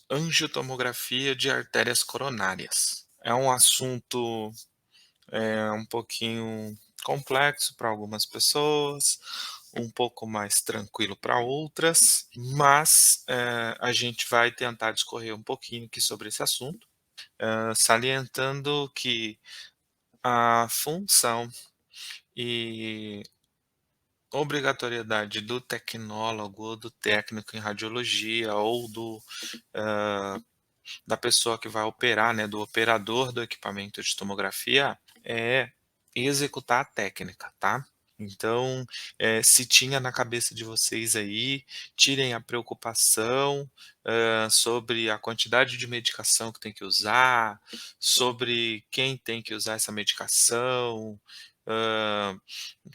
angiotomografia de artérias coronárias. É um assunto, um pouquinho complexo para algumas pessoas, um pouco mais tranquilo para outras, mas, a gente vai tentar discorrer um pouquinho aqui sobre esse assunto, salientando que a função e obrigatoriedade do tecnólogo ou do técnico em radiologia ou hã, da pessoa que vai operar, né, do operador do equipamento de tomografia, é executar a técnica, tá. Então, se tinha na cabeça de vocês aí, tirem a preocupação, sobre a quantidade de medicação que tem que usar, sobre quem tem que usar essa medicação, hã,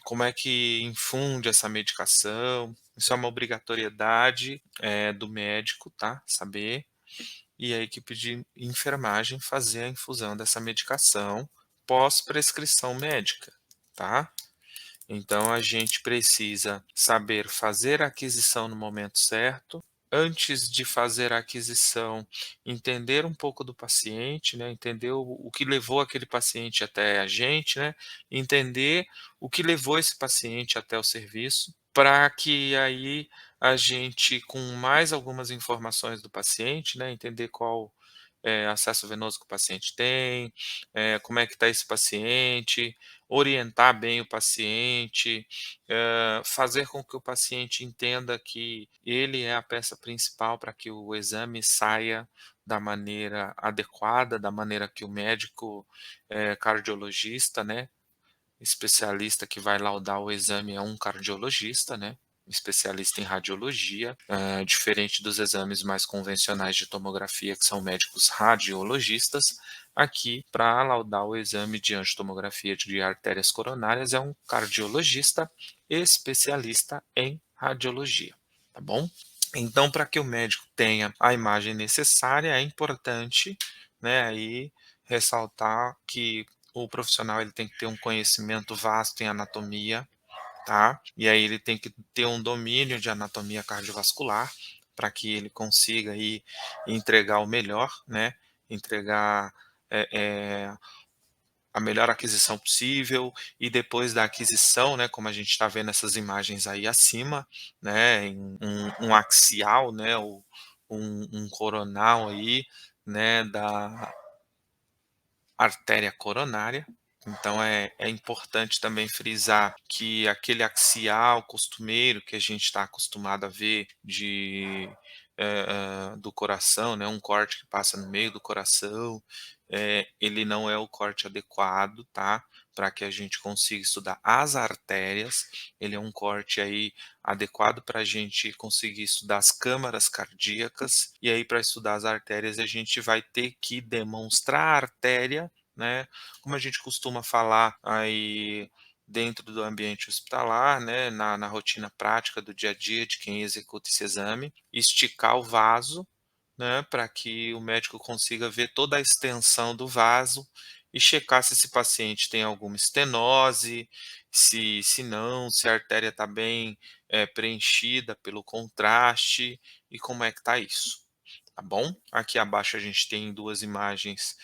como é que infunde essa medicação. Isso é uma obrigatoriedade, do médico, tá, saber, e a equipe de enfermagem fazer a infusão dessa medicação pós prescrição médica, tá. Então a gente precisa saber fazer a aquisição no momento certo. Antes de fazer a aquisição, entender um pouco do paciente, né, entender o que levou aquele paciente até a gente, né, entender o que levou esse paciente até o serviço, para que aí a gente, com mais algumas informações do paciente, né, entender qual acesso venoso que o paciente tem, como é que está esse paciente, orientar bem o paciente, fazer com que o paciente entenda que ele é a peça principal para que o exame saia da maneira adequada, da maneira que o médico, cardiologista, né, especialista que vai laudar o exame é um cardiologista, né, especialista em radiologia, diferente dos exames mais convencionais de tomografia, que são médicos radiologistas. Aqui, para laudar o exame de angiotomografia de artérias coronárias, é um cardiologista especialista em radiologia, tá bom? Então, para que o médico tenha a imagem necessária, é importante, né, aí ressaltar que o profissional ele tem que ter um conhecimento vasto em anatomia, tá? E aí ele tem que ter um domínio de anatomia cardiovascular para que ele consiga aí entregar o melhor, né? Entregar eh eh, a melhor aquisição possível, e depois da aquisição, né, como a gente está vendo essas imagens aí acima, né, em um axial, né, ou um coronal aí, né, da artéria coronária. Então é importante também frisar que aquele axial costumeiro que a gente está acostumado a ver do coração, né, um corte que passa no meio do coração, ele não é o corte adequado, tá, para que a gente consiga estudar as artérias. Ele é um corte aí adequado para a gente conseguir estudar as câmaras cardíacas, e aí para estudar as artérias a gente vai ter que demonstrar a artéria, né, como a gente costuma falar aí dentro do ambiente hospitalar, né, na rotina prática do dia a dia de quem executa esse exame, esticar o vaso, né, para que o médico consiga ver toda a extensão do vaso e checar se esse paciente tem alguma estenose, se não, se a artéria está bem, preenchida pelo contraste e como é que está isso, tá bom? Aqui abaixo a gente tem 2 imagens,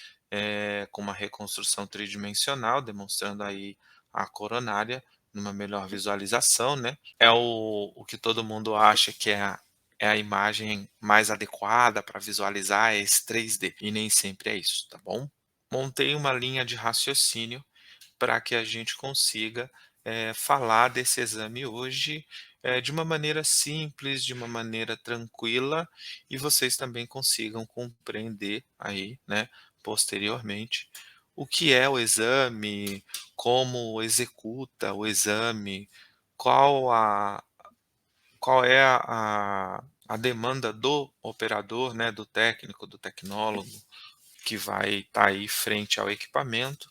com uma reconstrução tridimensional, demonstrando aí a coronária numa melhor visualização, né. É o que todo mundo acha que é a imagem mais adequada para visualizar esse 3D, e nem sempre é isso, tá bom? Montei uma linha de raciocínio para que a gente consiga, falar desse exame hoje, de uma maneira simples, de uma maneira tranquila, e vocês também consigam compreender aí, né, posteriormente, o que é o exame, como executa o exame, qual a qual é a demanda do operador, né, do técnico, do tecnólogo, que vai estar aí frente ao equipamento,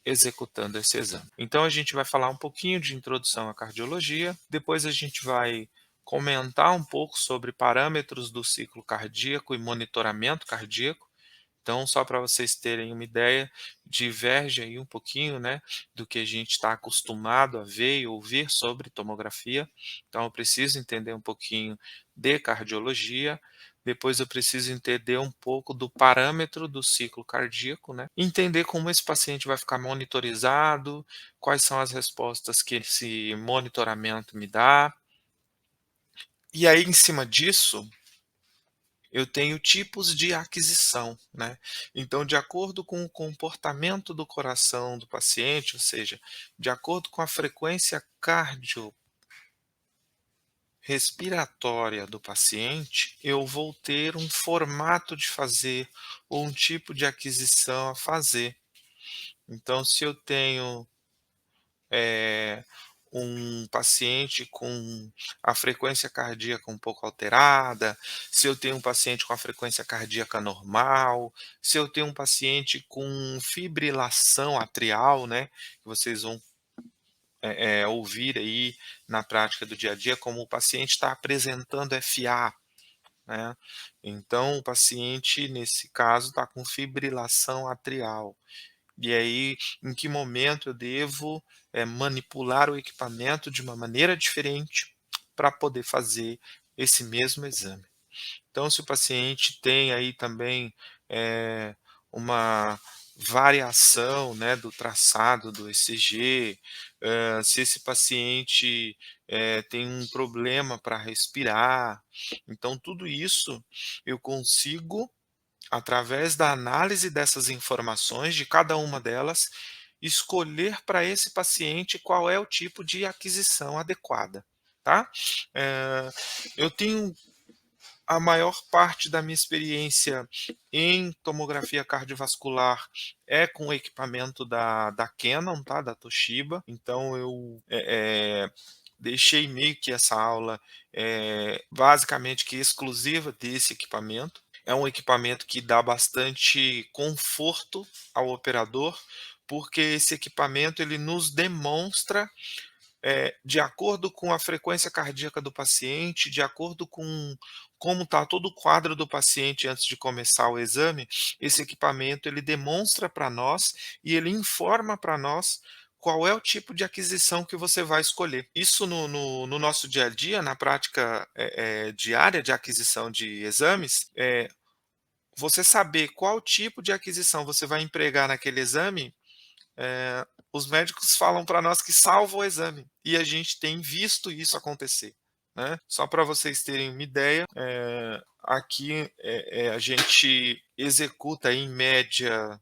executando esse exame. Então a gente vai falar um pouquinho de introdução à cardiologia, depois a gente vai comentar um pouco sobre parâmetros do ciclo cardíaco e monitoramento cardíaco. Então, só para vocês terem uma ideia, diverge aí um pouquinho, né, do que a gente está acostumado a ver e ouvir sobre tomografia. Então, eu preciso entender um pouquinho de cardiologia. depois eu preciso entender um pouco do parâmetro do ciclo cardíaco, né, entender como esse paciente vai ficar monitorizado, quais são as respostas que esse monitoramento me dá. E aí, em cima disso, eu tenho tipos de aquisição, né. Então, de acordo com o comportamento do coração do paciente, ou seja, de acordo com a frequência respiratória do paciente, eu vou ter um formato de fazer ou um tipo de aquisição a fazer. Então, se eu tenho, eh, um paciente com a frequência cardíaca um pouco alterada, se eu tenho um paciente com a frequência cardíaca normal, se eu tenho um paciente com fibrilação atrial, né, que vocês vão ouvir aí na prática do dia a dia, como o paciente está apresentando FA, né. Então o paciente, nesse caso, está com fibrilação atrial. E aí, em que momento eu devo, manipular o equipamento de uma maneira diferente para poder fazer esse mesmo exame. Então, se o paciente tem aí também, uma variação, né, do traçado do ECG, se esse paciente, tem um problema para respirar, então tudo isso eu consigo, através da análise dessas informações, de cada uma delas, escolher para esse paciente qual é o tipo de aquisição adequada, tá. Eh, eu tenho a maior parte da minha experiência em tomografia cardiovascular é com o equipamento da Canon, tá, da Toshiba, então eu, deixei meio que essa aula, basicamente que exclusiva desse equipamento. É um equipamento que dá bastante conforto ao operador, porque esse equipamento ele nos demonstra, de acordo com a frequência cardíaca do paciente, de acordo com como está todo o quadro do paciente antes de começar o exame, esse equipamento ele demonstra para nós e ele informa para nós qual é o tipo de aquisição que você vai escolher. Isso no nosso dia a dia, na prática, diária de aquisição de exames, você saber qual tipo de aquisição você vai empregar naquele exame, os médicos falam para nós que salva o exame, e a gente tem visto isso acontecer, né. Só para vocês terem uma ideia, aqui, a gente executa em média,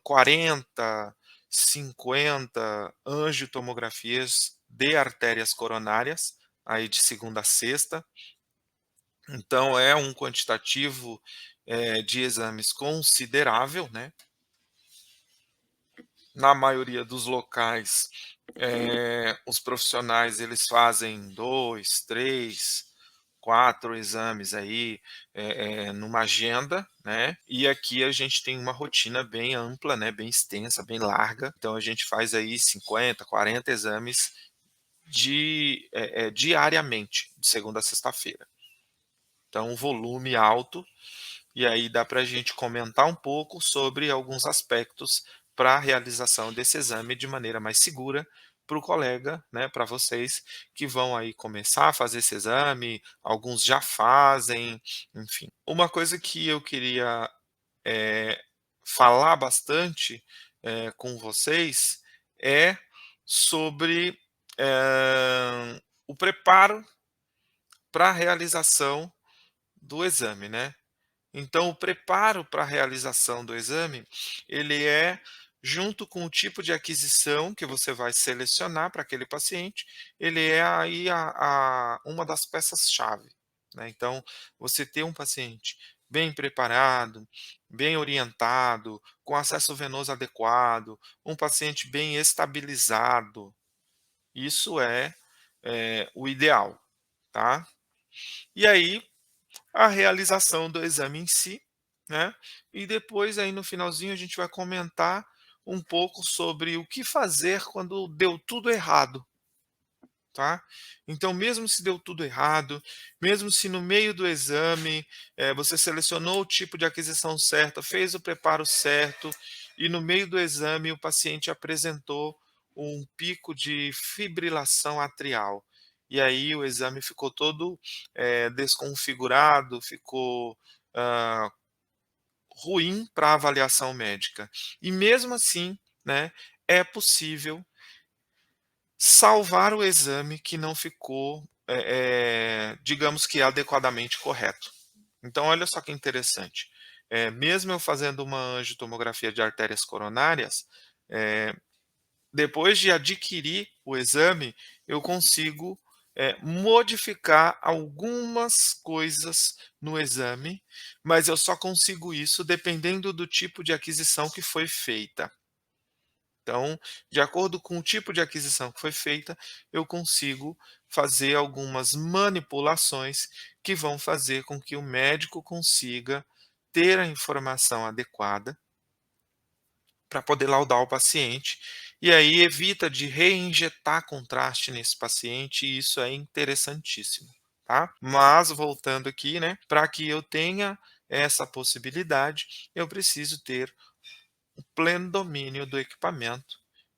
40, 50 angiotomografias de artérias coronárias, aí de segunda a sexta, então é um quantitativo, de exames considerável, né. Na maioria dos locais, os profissionais eles fazem 2, 3, 4 exames aí, numa agenda, né, e aqui a gente tem uma rotina bem ampla, né, bem extensa, bem larga, então a gente faz aí 50, 40 exames diariamente, de segunda a sexta-feira. Então um volume alto, e aí dá para a gente comentar um pouco sobre alguns aspectos para a realização desse exame de maneira mais segura para o colega, né, para vocês que vão aí começar a fazer esse exame, alguns já fazem, enfim. Uma coisa que eu queria, falar bastante, com vocês é sobre, o preparo para a realização do exame, né. Então, o preparo para a realização do exame, ele é junto com o tipo de aquisição que você vai selecionar para aquele paciente, ele é aí uma das peças-chave, né. Então, você ter um paciente bem preparado, bem orientado, com acesso venoso adequado, um paciente bem estabilizado, isso é, o ideal, tá. E aí a realização do exame em si, né, e depois aí no finalzinho a gente vai comentar um pouco sobre o que fazer quando deu tudo errado, tá. Então mesmo se deu tudo errado, mesmo se no meio do exame, você selecionou o tipo de aquisição certa, fez o preparo certo, e no meio do exame o paciente apresentou um pico de fibrilação atrial. e aí o exame ficou todo, desconfigurado, ficou, hã, ruim para avaliação médica. E mesmo assim, né, é possível salvar o exame que não ficou, digamos que adequadamente correto. Então olha só que interessante, mesmo eu fazendo uma angiotomografia de artérias coronárias, eh, depois de adquirir o exame, eu consigo, modificar algumas coisas no exame, mas eu só consigo isso dependendo do tipo de aquisição que foi feita. Então, de acordo com o tipo de aquisição que foi feita, eu consigo fazer algumas manipulações que vão fazer com que o médico consiga ter a informação adequada para poder laudar o paciente, e aí evita de reinjetar contraste nesse paciente, e isso é interessantíssimo, tá. Mas voltando aqui, né, para que eu tenha essa possibilidade, eu preciso ter o pleno domínio do equipamento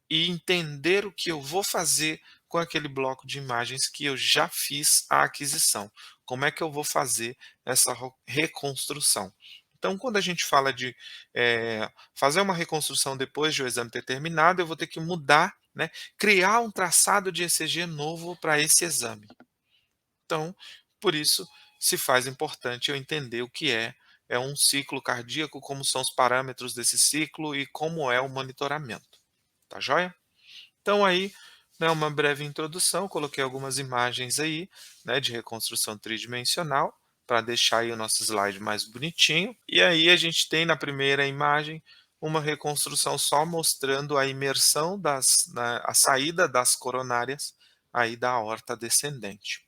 e entender o que eu vou fazer com aquele bloco de imagens que eu já fiz a aquisição. Como é que eu vou fazer essa reconstrução? Então, quando a gente fala de fazer uma reconstrução depois de o exame ter terminado, eu vou ter que mudar, né, criar um traçado de ECG novo para esse exame. Então, por isso se faz importante eu entender o que é um ciclo cardíaco, como são os parâmetros desse ciclo e como é o monitoramento. Tá joia? Então aí, né, uma breve introdução, coloquei algumas imagens aí, né, de reconstrução tridimensional, para deixar aí o nosso slide mais bonitinho. E aí a gente tem na primeira imagem uma reconstrução só mostrando a imersão a saída das coronárias aí da aorta descendente.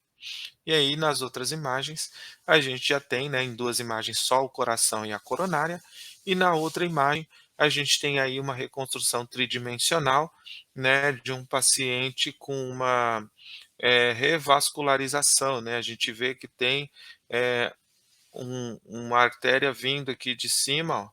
E aí nas outras imagens, a gente já tem, né, em 2 imagens só o coração e a coronária, e na outra imagem a gente tem aí uma reconstrução tridimensional, né, de um paciente com uma, revascularização, né, a gente vê que tem, eh, uma artéria vindo aqui de cima, ó,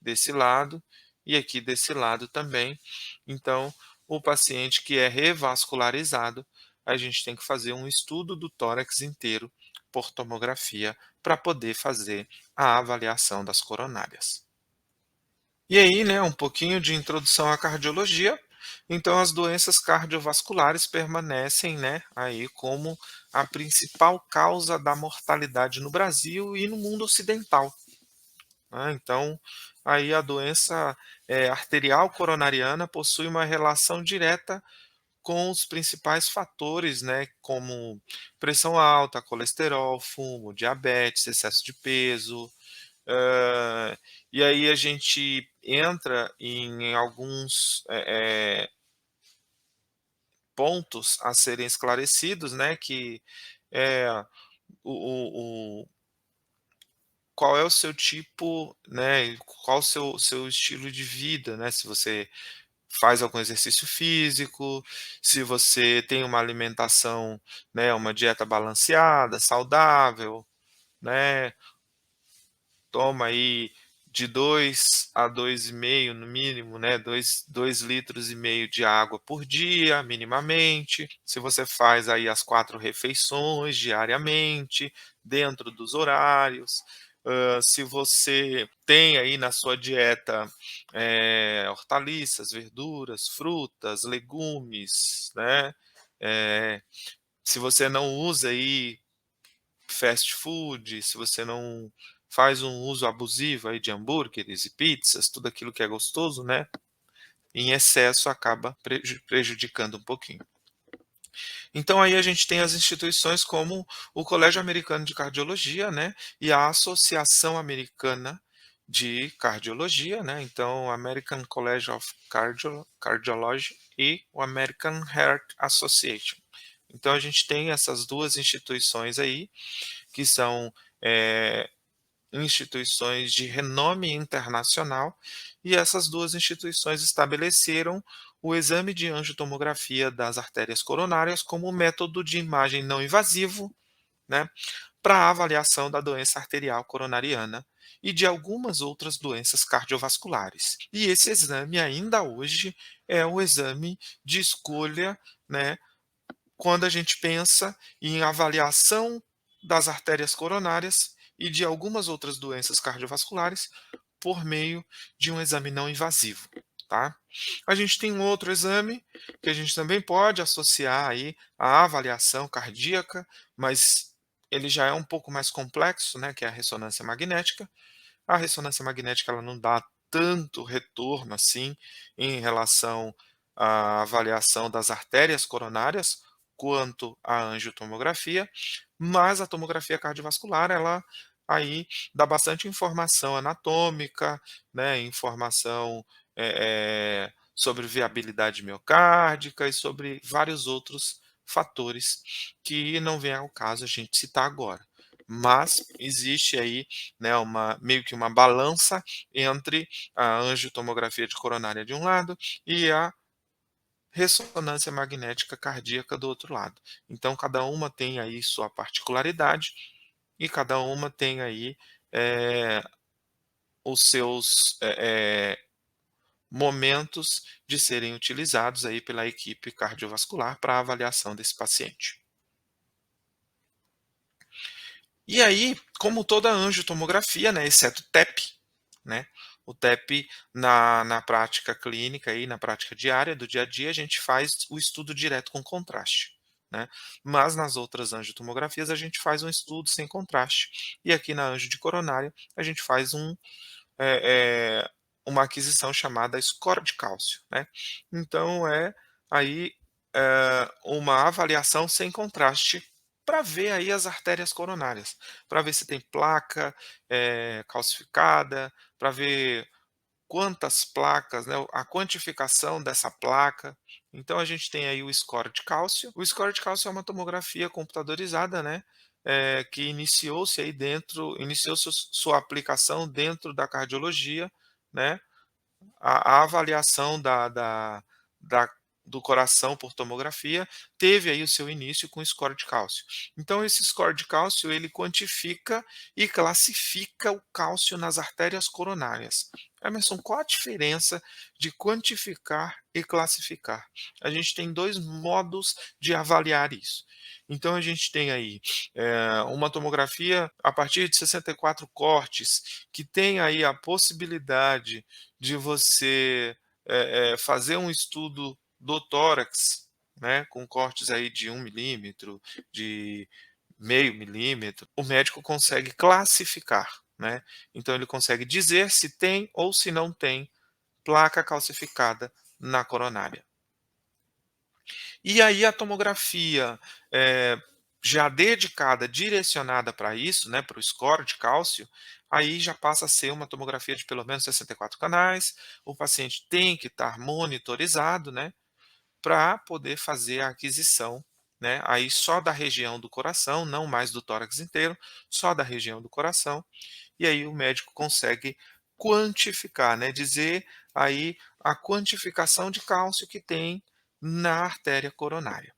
desse lado, e aqui desse lado também. Então, o paciente que é revascularizado, a gente tem que fazer um estudo do tórax inteiro por tomografia para poder fazer a avaliação das coronárias. E aí, né, um pouquinho de introdução à cardiologia. Então, as doenças cardiovasculares permanecem, né, aí como a principal causa da mortalidade no Brasil e no mundo ocidental, né. Então, aí a doença, arterial coronariana possui uma relação direta com os principais fatores, né, como pressão alta, colesterol, fumo, diabetes, excesso de peso. E aí a gente entra em alguns, pontos a serem esclarecidos, né, que é o qual é o seu tipo, né, e qual o seu estilo de vida, né, se você faz algum exercício físico, se você tem uma alimentação, né, uma dieta balanceada, saudável, né, toma aí de 2 a 2,5 no mínimo, né, dois litros e meio de água por dia, minimamente. Se você faz aí as 4 refeições diariamente, dentro dos horários. Se você tem aí na sua dieta, hortaliças, verduras, frutas, legumes, né, eh, se você não usa aí fast food, se você não faz um uso abusivo aí de hambúrgueres e pizzas, tudo aquilo que é gostoso, né, em excesso acaba prejudicando um pouquinho. Então aí a gente tem as instituições como o Colégio Americano de Cardiologia, né, e a Associação Americana de Cardiologia, né, então American College of Cardiology e o American Heart Association. Então a gente tem essas 2 instituições aí, que são, eh, instituições de renome internacional, e essas 2 instituições estabeleceram o exame de angiotomografia das artérias coronárias como método de imagem não invasivo, né, para avaliação da doença arterial coronariana e de algumas outras doenças cardiovasculares. E esse exame ainda hoje é o exame de escolha, né, quando a gente pensa em avaliação das artérias coronárias e de algumas outras doenças cardiovasculares por meio de um exame não invasivo, tá? A gente tem um outro exame que a gente também pode associar aí à avaliação cardíaca, mas ele já é um pouco mais complexo, né, que é a ressonância magnética. A ressonância magnética ela não dá tanto retorno assim em relação à avaliação das artérias coronárias quanto a angiotomografia, mas a tomografia cardiovascular ela aí dá bastante informação anatômica, né, informação sobre viabilidade miocárdica e sobre vários outros fatores que não vem ao caso a gente citar agora. Mas existe aí, né, uma meio que uma balança entre a angiotomografia de coronária de um lado e a ressonância magnética cardíaca do outro lado. Então cada uma tem aí sua particularidade e cada uma tem aí, eh, os seus, momentos de serem utilizados aí pela equipe cardiovascular para avaliação desse paciente. E aí, como toda angiotomografia, né, exceto TEP, né, o TEP na prática clínica e na prática diária, do dia a dia, a gente faz o estudo direto com contraste, né, mas nas outras angiotomografias a gente faz um estudo sem contraste, e aqui na angio de coronária a gente faz uma aquisição chamada score de cálcio, né. Então é aí, uma avaliação sem contraste para ver aí as artérias coronárias, para ver se tem placa, calcificada, para ver quantas placas, né, a quantificação dessa placa. Então a gente tem aí o score de cálcio. O score de cálcio é uma tomografia computadorizada, né, que iniciou sua aplicação dentro da cardiologia, né, a avaliação da do coração por tomografia teve aí o seu início com o score de cálcio. Então esse score de cálcio ele quantifica e classifica o cálcio nas artérias coronárias. Emerson, qual a diferença de quantificar e classificar? A gente tem 2 modos de avaliar isso. Então a gente tem aí, uma tomografia a partir de 64 cortes, que tem aí a possibilidade de você, fazer um estudo do tórax, né, com cortes aí de 1 milímetro, de 0,5 milímetro, o médico consegue classificar, né. Então ele consegue dizer se tem ou se não tem placa calcificada na coronária. E aí a tomografia, já dedicada, direcionada para isso, né, para o score de cálcio, aí já passa a ser uma tomografia de pelo menos 64 canais, o paciente tem que estar monitorizado, né, para poder fazer a aquisição, né, aí só da região do coração, não mais do tórax inteiro, só da região do coração, e aí o médico consegue quantificar, né, dizer aí a quantificação de cálcio que tem na artéria coronária.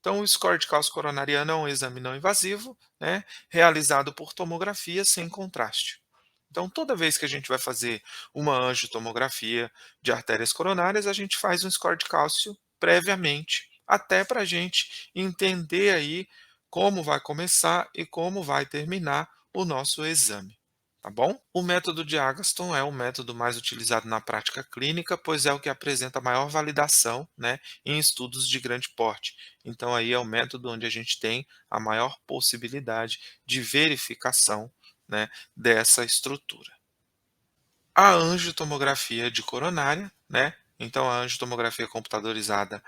Então, o score de cálcio coronariano é um exame não invasivo, né, realizado por tomografia sem contraste. Então, toda vez que a gente vai fazer uma angiotomografia de artérias coronárias, a gente faz um score de cálcio previamente, até para a gente entender aí como vai começar e como vai terminar o nosso exame. Tá bom? O método de Agatston é o método mais utilizado na prática clínica, pois é o que apresenta maior validação, né, em estudos de grande porte. Então aí é o método onde a gente tem a maior possibilidade de verificação, né, dessa estrutura. A angiotomografia de coronária, né, então a angiotomografia computadorizada,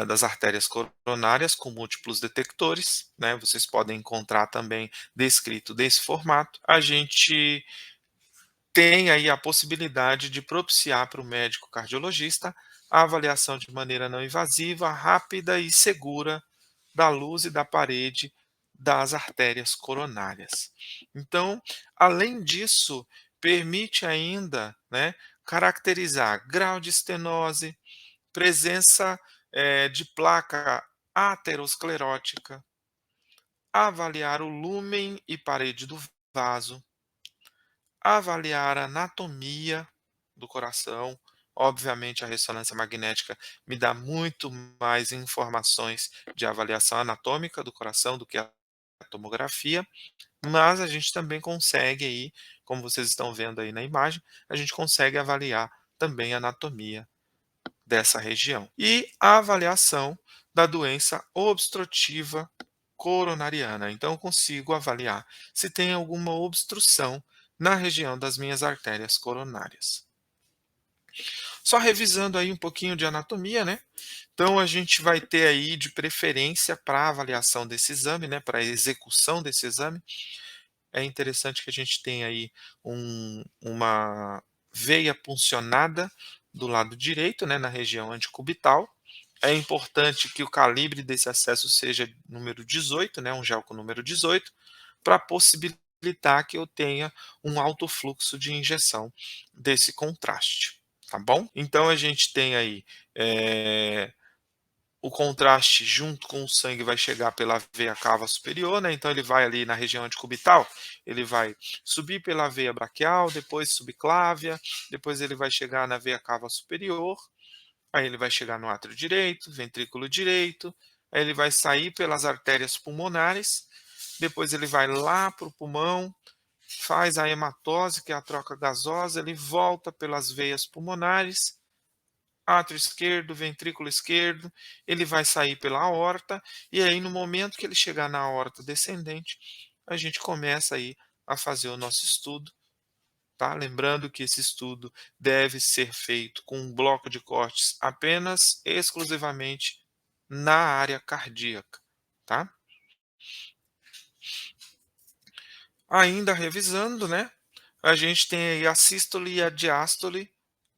das artérias coronárias com múltiplos detectores, né, vocês podem encontrar também descrito desse formato. A gente tem aí a possibilidade de propiciar para o médico cardiologista a avaliação de maneira não invasiva, rápida e segura da luz e da parede das artérias coronárias. Então, além disso, permite ainda, né, caracterizar grau de estenose, presença, de placa aterosclerótica, avaliar o lúmen e parede do vaso, avaliar a anatomia do coração, Obviamente, a ressonância magnética me dá muito mais informações de avaliação anatômica do coração do que a tomografia, mas a gente também consegue aí, como vocês estão vendo aí na imagem, a gente consegue avaliar também a anatomia dessa região. E a avaliação da doença obstrutiva coronariana. Então, eu consigo avaliar se tem alguma obstrução na região das minhas artérias coronárias. Só revisando aí um pouquinho de anatomia, né? Então, a gente vai ter aí de preferência para avaliação desse exame, né? Para execução desse exame, é interessante que a gente tenha aí uma veia puncionada do lado direito, né? Na região antecubital. É importante que o calibre desse acesso seja número 18, né, um gel com número 18, para possibilitar que eu tenha um alto fluxo de injeção desse contraste, tá bom? Então a gente tem aí o contraste junto com o sangue vai chegar pela veia cava superior, né? Então ele vai ali na região antecubital, ele vai subir pela veia braquial, depois subclávia, depois ele vai chegar na veia cava superior, aí ele vai chegar no átrio direito, ventrículo direito, aí ele vai sair pelas artérias pulmonares, depois ele vai lá para o pulmão, faz a hematose, que é a troca gasosa, ele volta pelas veias pulmonares, átrio esquerdo, ventrículo esquerdo, ele vai sair pela aorta, e aí no momento que ele chegar na aorta descendente, a gente começa aí a fazer o nosso estudo, tá? Lembrando que esse estudo deve ser feito com um bloco de cortes apenas exclusivamente na área cardíaca, tá? Ainda revisando, né? A gente tem aí a sístole e a diástole,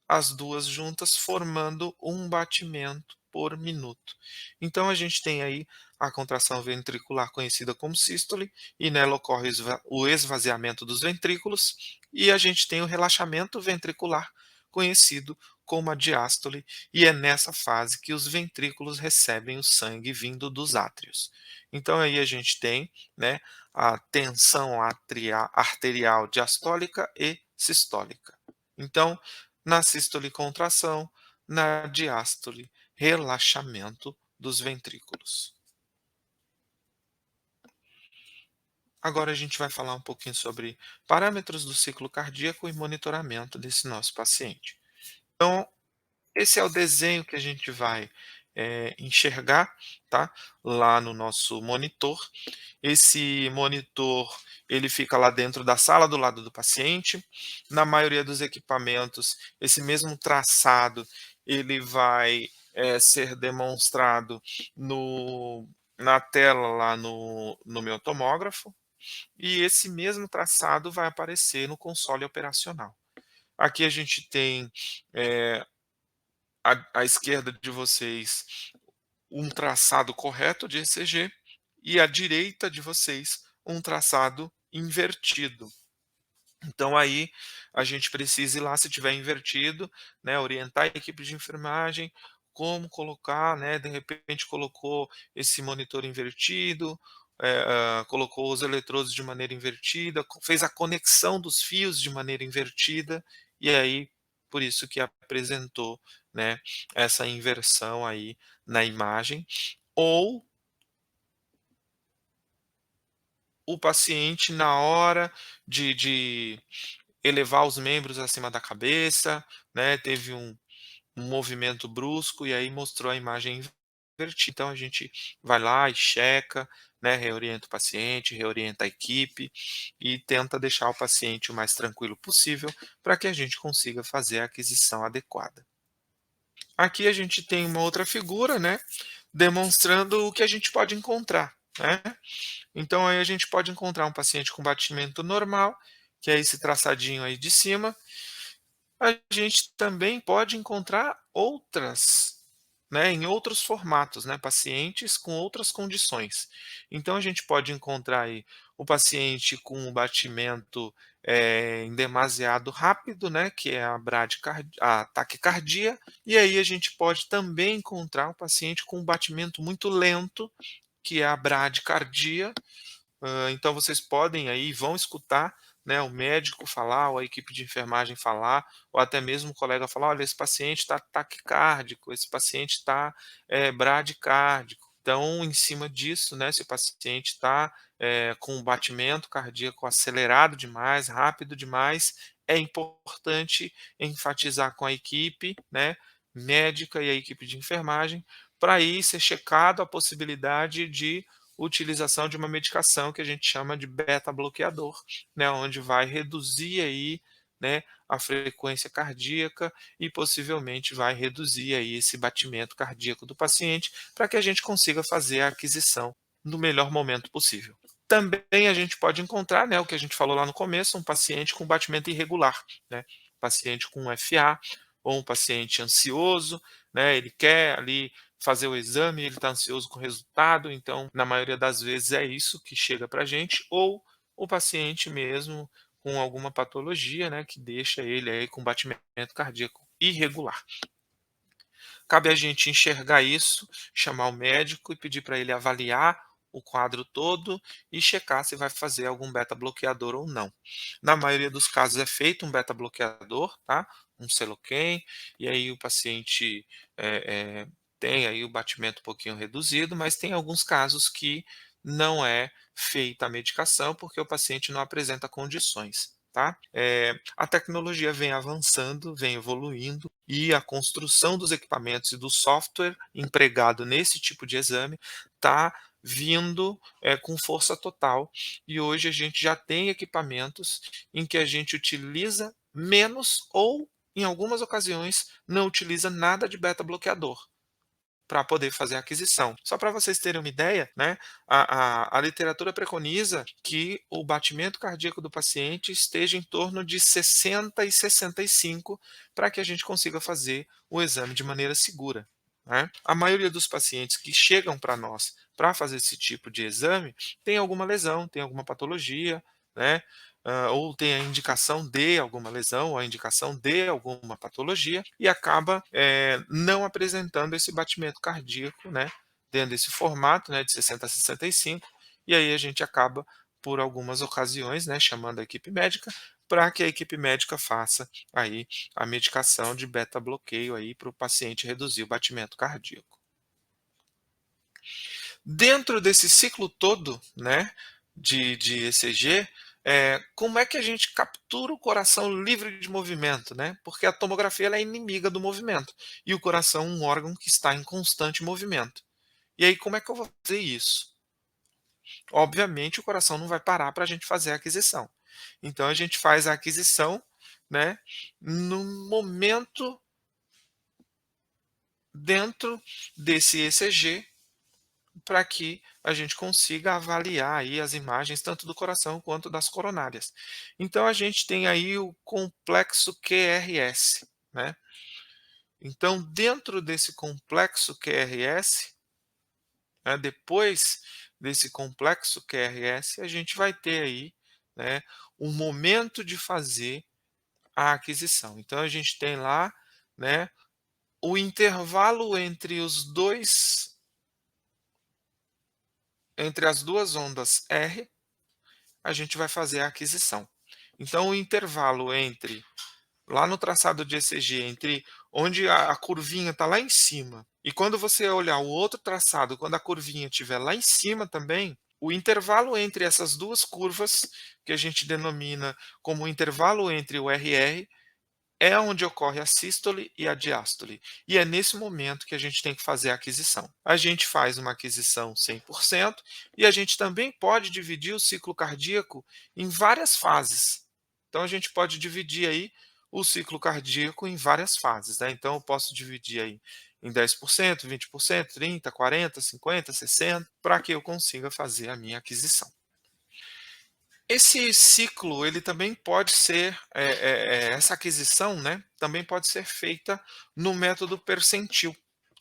as duas juntas formando um batimento por minuto. Então a gente tem aí a contração ventricular conhecida como sístole, e nela ocorre o esvaziamento dos ventrículos, e a gente tem o relaxamento ventricular conhecido como a diástole, e é nessa fase que os ventrículos recebem o sangue vindo dos átrios. Então aí a gente tem, né, a tensão arterial diastólica e sistólica. Então, na sístole, contração, na diástole, relaxamento dos ventrículos. Agora a gente vai falar um pouquinho sobre parâmetros do ciclo cardíaco e monitoramento desse nosso paciente. Então, esse é o desenho que a gente vai enxergar, tá? Lá no nosso monitor. Esse monitor, ele fica lá dentro da sala do lado do paciente. Na maioria dos equipamentos, esse mesmo traçado, ele vai ser demonstrado na tela lá no meu tomógrafo, e esse mesmo traçado vai aparecer no console operacional. Aqui a gente tem à esquerda de vocês um traçado correto de ECG, e à direita de vocês um traçado invertido. Então aí a gente precisa ir lá, se tiver invertido, né, orientar a equipe de enfermagem como colocar, né, de repente colocou esse monitor invertido, colocou os eletrodos de maneira invertida, fez a conexão dos fios de maneira invertida, e aí por isso que apresentou, né, essa inversão aí na imagem. Ou o paciente, na hora de elevar os membros acima da cabeça, né, teve um movimento brusco e aí mostrou a imagem invertida. Então a gente vai lá e checa, né, reorienta o paciente, reorienta a equipe e tenta deixar o paciente o mais tranquilo possível para que a gente consiga fazer a aquisição adequada. Aqui a gente tem uma outra figura, né, demonstrando o que a gente pode encontrar, né? Então aí a gente pode encontrar um paciente com batimento normal, que é esse traçadinho aí de cima. A gente também pode encontrar outras, né, em outros formatos, né, pacientes com outras condições. Então a gente pode encontrar aí o paciente com um batimento em demasiado rápido, né, que é a taquicardia, e aí a gente pode também encontrar o paciente com um batimento muito lento, que é a bradicardia. Então vocês podem aí vão escutar, né, o médico falar, ou a equipe de enfermagem falar, ou até mesmo o colega falar: "Olha, esse paciente está taquicárdico, esse paciente está, bradicárdico". Então, em cima disso, né, se o paciente está, com um batimento cardíaco acelerado demais, rápido demais, é importante enfatizar com a equipe, né, médica e a equipe de enfermagem, para aí ser checado a possibilidade de utilização de uma medicação que a gente chama de beta bloqueador, né, onde vai reduzir aí, né, a frequência cardíaca e possivelmente vai reduzir aí esse batimento cardíaco do paciente, para que a gente consiga fazer a aquisição no melhor momento possível. Também a gente pode encontrar, né, o que a gente falou lá no começo, um paciente com batimento irregular, né, paciente com FA ou um paciente ansioso, né, ele quer ali fazer o exame, ele está ansioso com o resultado, então, na maioria das vezes é isso que chega para a gente, ou o paciente mesmo com alguma patologia, né, que deixa ele aí com batimento cardíaco irregular. Cabe a gente enxergar isso, chamar o médico e pedir para ele avaliar o quadro todo e checar se vai fazer algum beta bloqueador ou não. Na maioria dos casos é feito um beta bloqueador, tá? Um Seloken, e aí o paciente tem aí o batimento um pouquinho reduzido, mas tem alguns casos que não é feita a medicação porque o paciente não apresenta condições. Tá? A tecnologia vem avançando, vem evoluindo, e a construção dos equipamentos e do software empregado nesse tipo de exame está vindo com força total. E hoje a gente já tem equipamentos em que a gente utiliza menos ou, em algumas ocasiões, não utiliza nada de beta bloqueador para poder fazer a aquisição. Só para vocês terem uma ideia, né, a literatura preconiza que o batimento cardíaco do paciente esteja em torno de 60 e 65 para que a gente consiga fazer o exame de maneira segura. Né? A maioria dos pacientes que chegam para nós para fazer esse tipo de exame tem alguma lesão, tem alguma patologia, né? Ou tem a indicação de alguma lesão, ou a indicação de alguma patologia, e acaba não apresentando esse batimento cardíaco, né, dentro desse formato, né, de 60 a 65, e aí a gente acaba, por algumas ocasiões, né, chamando a equipe médica, para que a equipe médica faça aí a medicação de beta bloqueio aí para o paciente reduzir o batimento cardíaco. Dentro desse ciclo todo, né, de ECG, como é que a gente captura o coração livre de movimento, né? Porque a tomografia ela é inimiga do movimento e o coração é um órgão que está em constante movimento. E aí como é que eu vou fazer isso? Obviamente o coração não vai parar para a gente fazer a aquisição. Então a gente faz a aquisição, né, no momento dentro desse ECG para que a gente consiga avaliar aí as imagens tanto do coração quanto das coronárias. Então a gente tem aí o complexo QRS, né. Então dentro desse complexo QRS, né, depois desse complexo QRS, a gente vai ter aí, né, o momento de fazer a aquisição. Então a gente tem lá, né, o intervalo entre as duas ondas R, a gente vai fazer a aquisição. Então, o intervalo entre, lá no traçado de ECG, entre onde a curvinha está lá em cima, e quando você olhar o outro traçado, quando a curvinha estiver lá em cima também, o intervalo entre essas duas curvas, que a gente denomina como o intervalo entre o RR, é onde ocorre a sístole e a diástole. E é nesse momento que a gente tem que fazer a aquisição. A gente faz uma aquisição 100% e a gente também pode dividir o ciclo cardíaco em várias fases. Então a gente pode dividir aí o ciclo cardíaco em várias fases, né? Então eu posso dividir aí em 10%, 20%, 30, 40, 50, 60, para que eu consiga fazer a minha aquisição. Esse ciclo, ele também pode ser, essa aquisição, né, também pode ser feita no método percentil,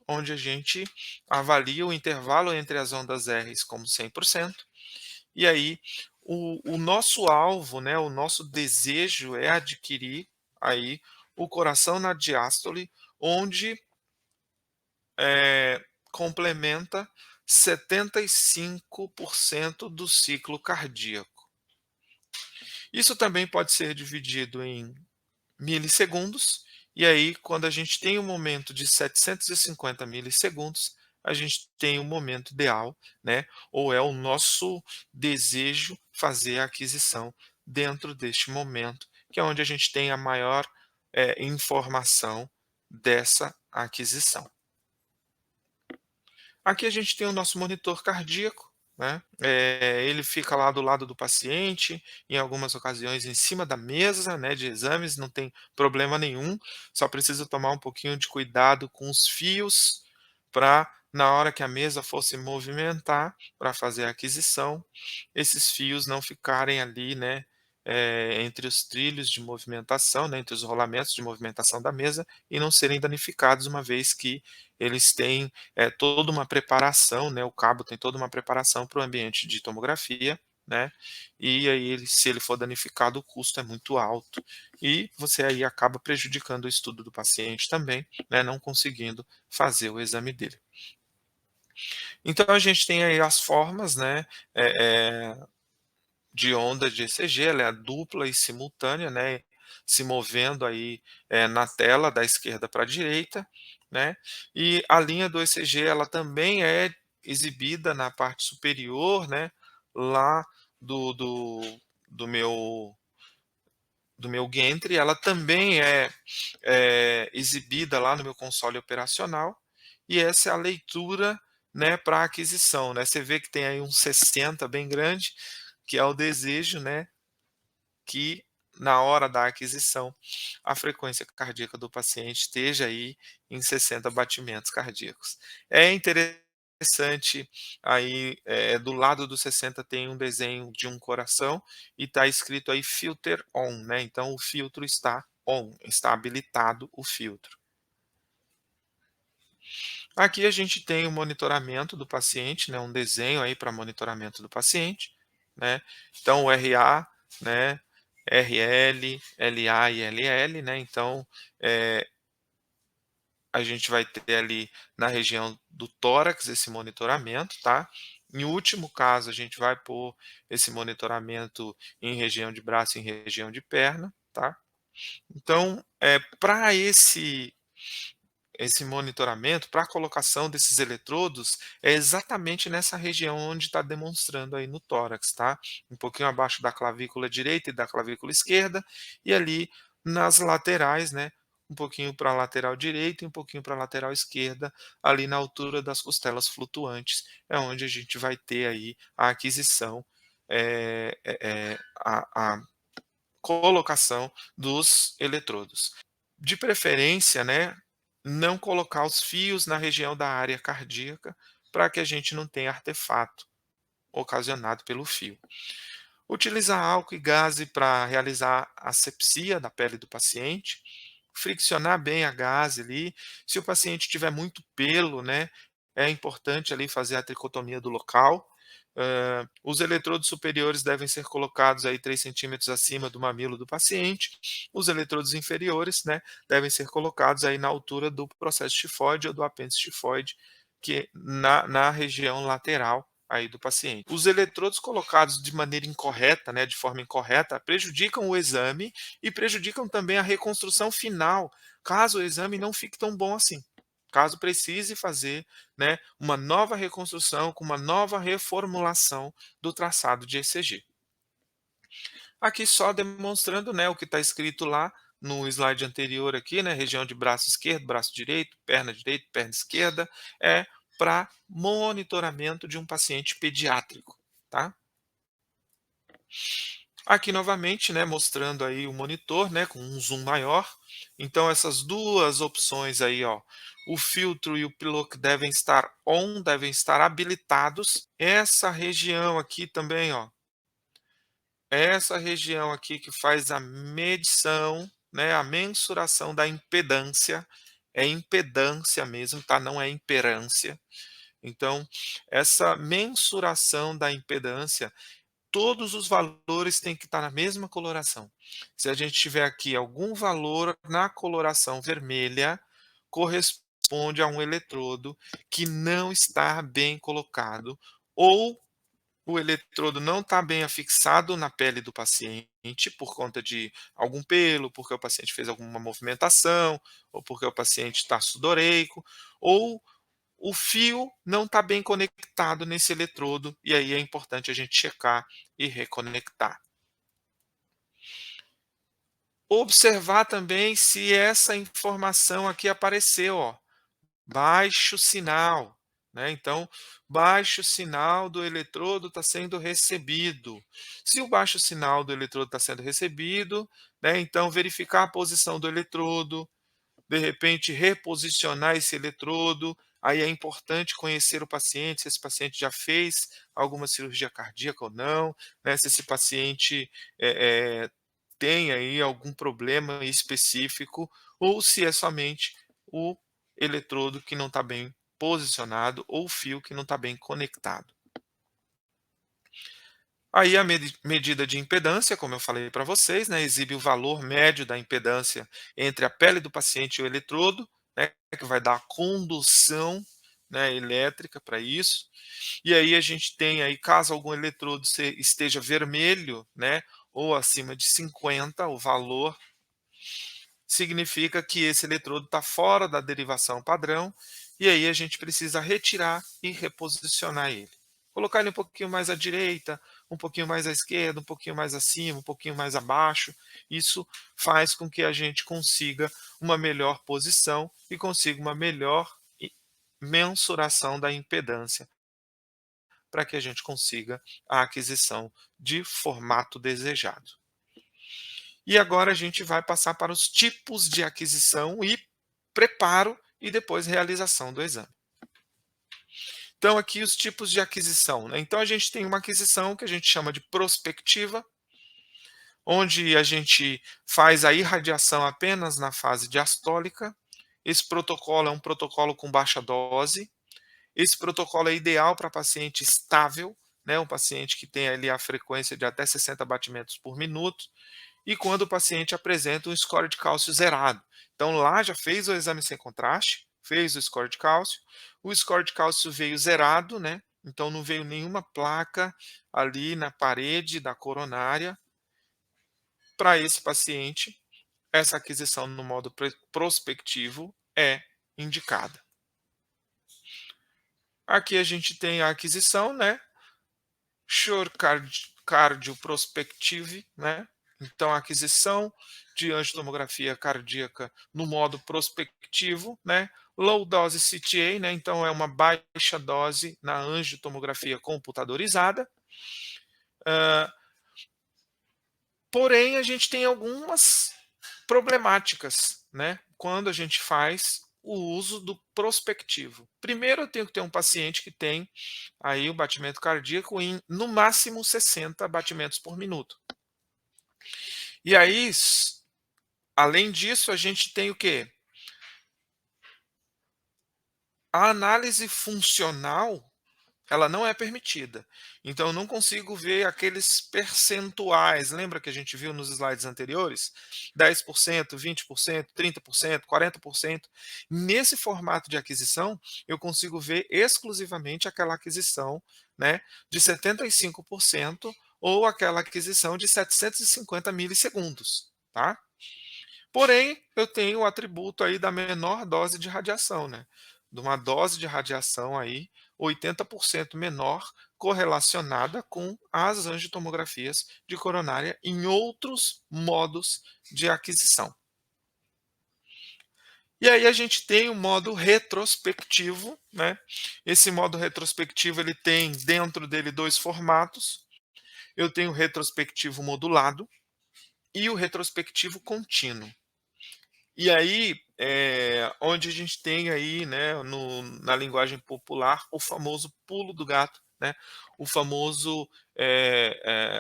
onde a gente avalia o intervalo entre as ondas R's como 100%, e aí o nosso alvo, né, o nosso desejo é adquirir aí o coração na diástole, onde complementa 75% do ciclo cardíaco. Isso também pode ser dividido em milissegundos, e aí quando a gente tem um momento de 750 milissegundos, a gente tem o momento ideal, né, ou é o nosso desejo fazer a aquisição dentro deste momento, que é onde a gente tem a maior, informação dessa aquisição. Aqui a gente tem o nosso monitor cardíaco, né, ele fica lá do lado do paciente, em algumas ocasiões em cima da mesa, né, de exames, não tem problema nenhum, só precisa tomar um pouquinho de cuidado com os fios, para na hora que a mesa for se movimentar para fazer a aquisição, esses fios não ficarem ali, né, entre os trilhos de movimentação, né, entre os rolamentos de movimentação da mesa e não serem danificados, uma vez que eles têm toda uma preparação, né, o cabo tem toda uma preparação para o ambiente de tomografia, né, e aí se ele for danificado, o custo é muito alto, e você aí acaba prejudicando o estudo do paciente também, né, não conseguindo fazer o exame dele. Então a gente tem aí as formas, né, eh eh, de onda de ECG, ela é dupla e simultânea, né, se movendo aí, na tela da esquerda para a direita, né, e a linha do ECG ela também é exibida na parte superior, né, lá do do do meu gantry, ela também exibida lá no meu console operacional, e essa é a leitura, né, para aquisição, né. Você vê que tem aí um 60 bem grande, que é o desejo, né, que na hora da aquisição, a frequência cardíaca do paciente esteja aí em 60 batimentos cardíacos. É interessante aí, do lado do 60 tem um desenho de um coração e está escrito aí "filter on", né, então o filtro está on, está habilitado o filtro. Aqui a gente tem o monitoramento do paciente, né, um desenho aí para monitoramento do paciente, né. Então o RA, né, RL, LA e LL, né, então, eh, a gente vai ter ali na região do tórax esse monitoramento, tá. Em último caso, a gente vai pôr esse monitoramento em região de braço e em região de perna, tá. Então, para esse monitoramento, para a colocação desses eletrodos, é exatamente nessa região onde está demonstrando aí no tórax, tá? Um pouquinho abaixo da clavícula direita e da clavícula esquerda, e ali nas laterais, né? Um pouquinho para a lateral direita e um pouquinho para a lateral esquerda, ali na altura das costelas flutuantes, é onde a gente vai ter aí a aquisição, a colocação dos eletrodos. De preferência, né, não colocar os fios na região da área cardíaca, para que a gente não tenha artefato ocasionado pelo fio. Utilizar álcool e gaze para realizar a asepsia da pele do paciente, friccionar bem a gaze ali. Se o paciente tiver muito pelo, né, é importante ali fazer a tricotomia do local. Os eletrodos superiores devem ser colocados aí 3 centímetros acima do mamilo do paciente. Os eletrodos inferiores, né, devem ser colocados aí na altura do processo tifoide ou do apêndice tifoide, que na região lateral aí do paciente. Os eletrodos colocados de maneira incorreta, né, de forma incorreta, prejudicam o exame e prejudicam também a reconstrução final, caso o exame não fique tão bom assim. Caso precise fazer, né, uma nova reconstrução com uma nova reformulação do traçado de ECG. Aqui só demonstrando, né, o que está escrito lá no slide anterior aqui, né, região de braço esquerdo, braço direito, perna esquerda, é para monitoramento de um paciente pediátrico, tá? Aqui novamente, né, mostrando aí o monitor, né, com um zoom maior. Então essas duas opções aí, ó, o filtro e o pillock devem estar on, devem estar habilitados. Essa região aqui também, ó, essa região aqui que faz a medição, né, a mensuração da impedância, é impedância mesmo, tá? Não é imperância. Então, essa mensuração da impedância, todos os valores têm que estar na mesma coloração. Se a gente tiver aqui algum valor na coloração vermelha, corresponde a um eletrodo que não está bem colocado ou o eletrodo não está bem afixado na pele do paciente por conta de algum pelo, porque o paciente fez alguma movimentação, ou porque o paciente está sudoreico, ou o fio não está bem conectado nesse eletrodo, e aí é importante a gente checar e reconectar. Observar também se essa informação aqui apareceu, ó, baixo sinal, né, então, baixo sinal do eletrodo está sendo recebido. Se o baixo sinal do eletrodo está sendo recebido, né, então verificar a posição do eletrodo, de repente reposicionar esse eletrodo, aí é importante conhecer o paciente, se esse paciente já fez alguma cirurgia cardíaca ou não, né, se esse paciente, tem aí algum problema específico, ou se é somente o eletrodo que não está bem posicionado ou o fio que não está bem conectado. Aí a medida de impedância, como eu falei para vocês, né, exibe o valor médio da impedância entre a pele do paciente e o eletrodo, né, que vai dar a condução, né, elétrica para isso. E aí a gente tem aí, caso algum eletrodo esteja vermelho, né, ou acima de 50, o valor significa que esse eletrodo está fora da derivação padrão, e aí a gente precisa retirar e reposicionar ele. Colocar ele um pouquinho mais à direita, um pouquinho mais à esquerda, um pouquinho mais acima, um pouquinho mais abaixo. Isso faz com que a gente consiga uma melhor posição e consiga uma melhor mensuração da impedância, para que a gente consiga a aquisição de formato desejado. E agora a gente vai passar para os tipos de aquisição e preparo e depois realização do exame. Então aqui os tipos de aquisição, né? Então a gente tem uma aquisição que a gente chama de prospectiva, onde a gente faz a irradiação apenas na fase diastólica. Esse protocolo é um protocolo com baixa dose. Esse protocolo é ideal para paciente estável, né? Um paciente que tem ali a frequência de até 60 batimentos por minuto, e quando o paciente apresenta um score de cálcio zerado. Então lá já fez o exame sem contraste, fez o score de cálcio, o score de cálcio veio zerado, né? Então não veio nenhuma placa ali na parede da coronária. Para esse paciente, essa aquisição no modo prospectivo é indicada. Aqui a gente tem a aquisição, né? Sure Cardio Prospective, né? Então, a aquisição de angiotomografia cardíaca no modo prospectivo, né? Low dose CTA, né? Então, é uma baixa dose na angiotomografia computadorizada. Porém, a gente tem algumas problemáticas, né? Quando a gente faz o uso do prospectivo. Primeiro, eu tenho que ter um paciente que tem aí o batimento cardíaco em no máximo 60 batimentos por minuto. E aí, além disso, a gente tem o quê? A análise funcional, ela não é permitida. Então eu não consigo ver aqueles percentuais. Lembra que a gente viu nos slides anteriores? 10%, 20%, 30%, 40%. Nesse formato de aquisição, eu consigo ver exclusivamente aquela aquisição, né, de 75% ou aquela aquisição de 750 milissegundos, tá? Porém, eu tenho o atributo aí da menor dose de radiação, né? De uma dose de radiação aí 80% menor, correlacionada com as angiotomografias de coronária em outros modos de aquisição. E aí a gente tem o modo retrospectivo, né? Esse modo retrospectivo ele tem dentro dele dois formatos. Eu tenho o retrospectivo modulado e o retrospectivo contínuo. E aí, onde a gente tem aí, né, na linguagem popular, o famoso pulo do gato, né, o famoso,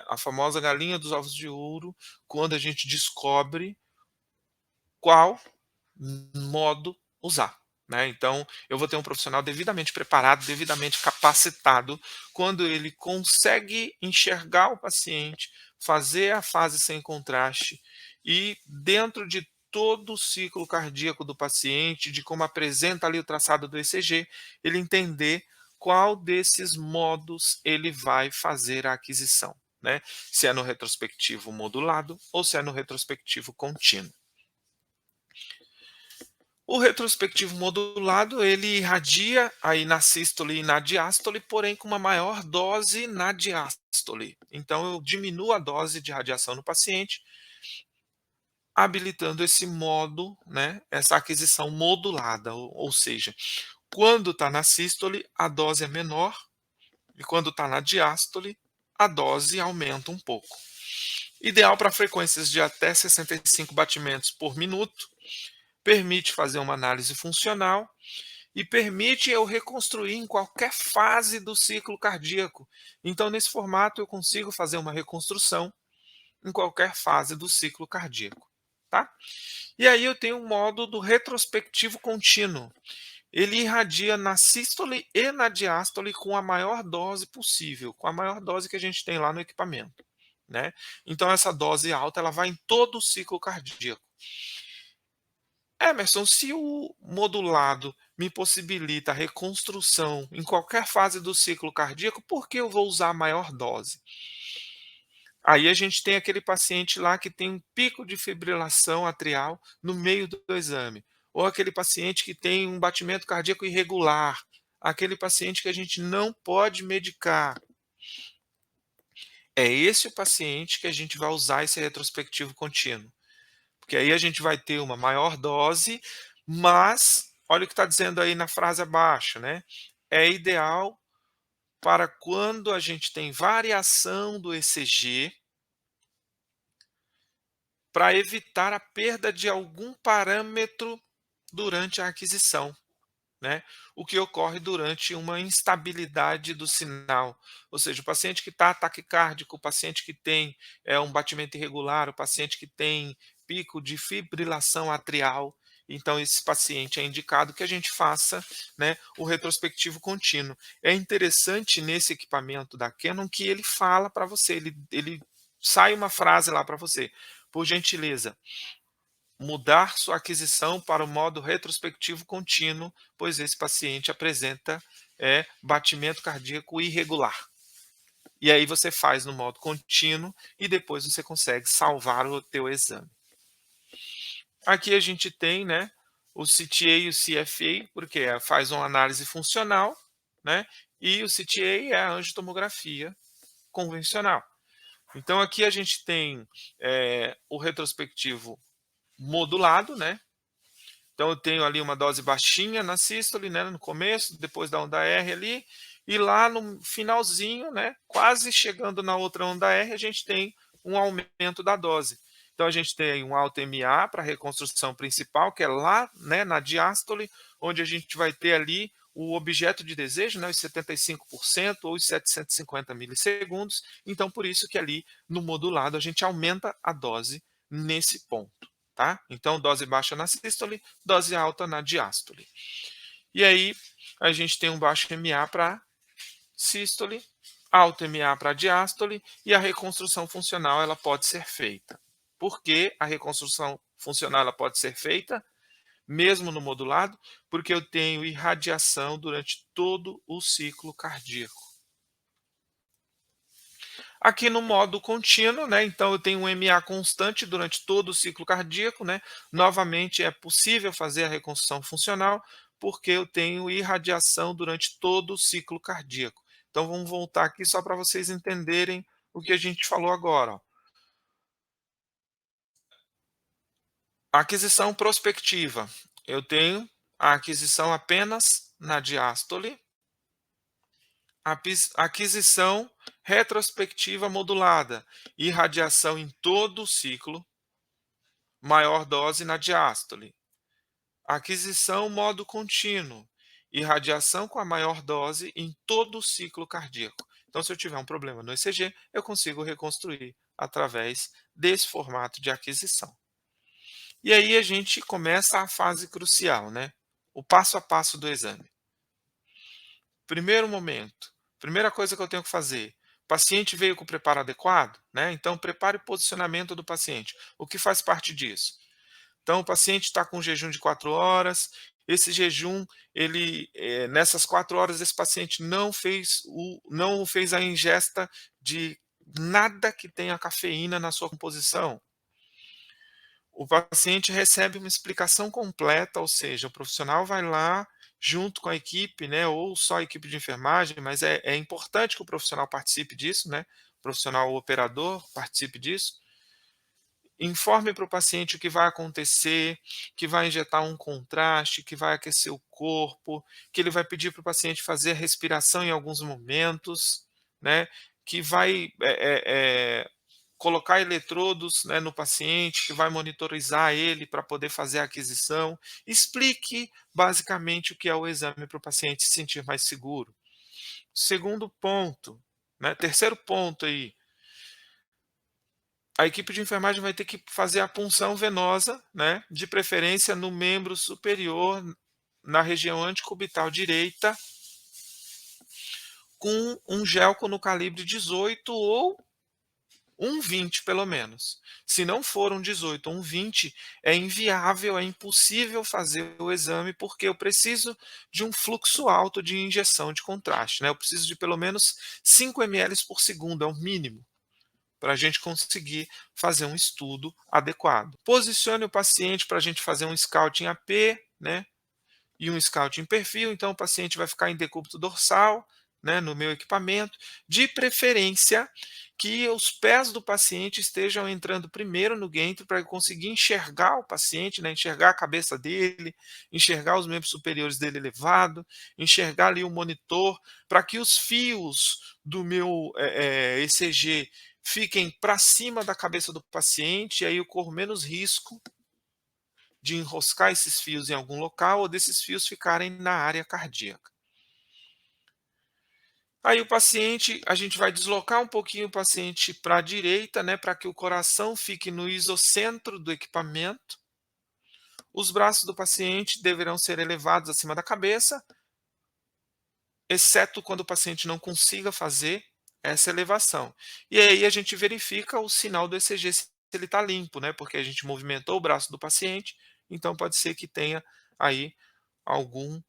a famosa galinha dos ovos de ouro, quando a gente descobre qual modo usar, né. Então, eu vou ter um profissional devidamente preparado, devidamente capacitado, quando ele consegue enxergar o paciente, fazer a fase sem contraste e dentro de todo o ciclo cardíaco do paciente, de como apresenta ali o traçado do ECG, ele entender qual desses modos ele vai fazer a aquisição, né? Se é no retrospectivo modulado ou se é no retrospectivo contínuo. O retrospectivo modulado, ele irradia aí na sístole e na diástole, porém com uma maior dose na diástole. Então eu diminuo a dose de radiação no paciente, habilitando esse modo, né, essa aquisição modulada, ou seja, quando está na sístole, a dose é menor, e quando está na diástole, a dose aumenta um pouco. Ideal para frequências de até 65 batimentos por minuto, permite fazer uma análise funcional e permite eu reconstruir em qualquer fase do ciclo cardíaco. Então, nesse formato, eu consigo fazer uma reconstrução em qualquer fase do ciclo cardíaco. Tá? E aí eu tenho um modo do retrospectivo contínuo. Ele irradia na sístole e na diástole com a maior dose possível, com a maior dose que a gente tem lá no equipamento, né? Então essa dose alta ela vai em todo o ciclo cardíaco. Emerson, se o modulado me possibilita a reconstrução em qualquer fase do ciclo cardíaco, por que eu vou usar a maior dose? Aí a gente tem aquele paciente lá que tem um pico de fibrilação atrial no meio do exame, ou aquele paciente que tem um batimento cardíaco irregular, aquele paciente que a gente não pode medicar. É esse o paciente que a gente vai usar esse retrospectivo contínuo, porque aí a gente vai ter uma maior dose, mas olha o que está dizendo aí na frase abaixo, né? É ideal para quando a gente tem variação do ECG, para evitar a perda de algum parâmetro durante a aquisição, né? O que ocorre durante uma instabilidade do sinal. Ou seja, o paciente que está taquicárdico, o paciente que tem um batimento irregular, o paciente que tem pico de fibrilação atrial. Então, esse paciente é indicado que a gente faça, né, o retrospectivo contínuo. É interessante nesse equipamento da Canon que ele fala para você, ele sai uma frase lá para você. Por gentileza, mudar sua aquisição para o modo retrospectivo contínuo, pois esse paciente apresenta batimento cardíaco irregular. E aí você faz no modo contínuo e depois você consegue salvar o teu exame. Aqui a gente tem, né, o CTA e o CFA, porque faz uma análise funcional, né, e o CTA é a angiotomografia convencional. Então aqui a gente tem o retrospectivo modulado, né? Então eu tenho ali uma dose baixinha na sístole, né, no começo, depois da onda R ali, e lá no finalzinho, né, quase chegando na outra onda R, a gente tem um aumento da dose. Então a gente tem um alto MA para a reconstrução principal, que é lá, né, na diástole, onde a gente vai ter ali o objeto de desejo, né, os 75% ou os 750 milissegundos. Então por isso que ali no modulado a gente aumenta a dose nesse ponto. Tá? Então, dose baixa na sístole, dose alta na diástole. E aí, a gente tem um baixo MA para sístole, alto MA para diástole, e a reconstrução funcional ela pode ser feita. Por que a reconstrução funcional ela pode ser feita? Mesmo no modulado, porque eu tenho irradiação durante todo o ciclo cardíaco. Aqui no modo contínuo, né, então eu tenho um MA constante durante todo o ciclo cardíaco, né? Novamente é possível fazer a reconstrução funcional porque eu tenho irradiação durante todo o ciclo cardíaco. Então vamos voltar aqui só para vocês entenderem o que a gente falou agora. Ó. Aquisição prospectiva. Eu tenho a aquisição apenas na diástole. Aquisição retrospectiva modulada, irradiação em todo o ciclo, maior dose na diástole. Aquisição modo contínuo, irradiação com a maior dose em todo o ciclo cardíaco. Então, se eu tiver um problema no ECG, eu consigo reconstruir através desse formato de aquisição. E aí a gente começa a fase crucial, né? O passo a passo do exame. Primeiro momento, primeira coisa que eu tenho que fazer, o paciente veio com o preparo adequado, né? Então, prepare o posicionamento do paciente. O que faz parte disso? Então, o paciente está com jejum de 4 horas, esse jejum, nessas 4 horas esse paciente não fez a ingesta de nada que tenha cafeína na sua composição. O paciente recebe uma explicação completa, ou seja, o profissional vai lá junto com a equipe, né, ou só a equipe de enfermagem, mas é importante que o profissional participe disso, né, o profissional operador participe disso. Informe para o paciente o que vai acontecer, que vai injetar um contraste, que vai aquecer o corpo, que ele vai pedir para o paciente fazer a respiração em alguns momentos, né, que vai colocar eletrodos, né, no paciente, que vai monitorizar ele para poder fazer a aquisição. Explique basicamente o que é o exame para o paciente se sentir mais seguro. Segundo ponto, né, terceiro ponto aí, a equipe de enfermagem vai ter que fazer a punção venosa, né, de preferência no membro superior, na região antecubital direita, com um gelco no calibre 18 ou 1,20 pelo menos. Se não for um 18 ou um 20, é inviável, é impossível fazer o exame, porque eu preciso de um fluxo alto de injeção de contraste, né? Eu preciso de pelo menos 5 ml por segundo, é o mínimo, para a gente conseguir fazer um estudo adequado. Posicione o paciente para a gente fazer um scout em AP, né? E um scout em perfil, então o paciente vai ficar em decúbito dorsal, né, no meu equipamento, de preferência que os pés do paciente estejam entrando primeiro no gantry para eu conseguir enxergar o paciente, né, enxergar a cabeça dele, enxergar os membros superiores dele elevado, enxergar ali o monitor, para que os fios do meu ECG fiquem para cima da cabeça do paciente, e aí eu corro menos risco de enroscar esses fios em algum local ou desses fios ficarem na área cardíaca. Aí a gente vai deslocar um pouquinho o paciente para a direita, né, para que o coração fique no isocentro do equipamento. Os braços do paciente deverão ser elevados acima da cabeça, exceto quando o paciente não consiga fazer essa elevação. E aí a gente verifica o sinal do ECG se ele está limpo, né, porque a gente movimentou o braço do paciente, então pode ser que tenha aí algum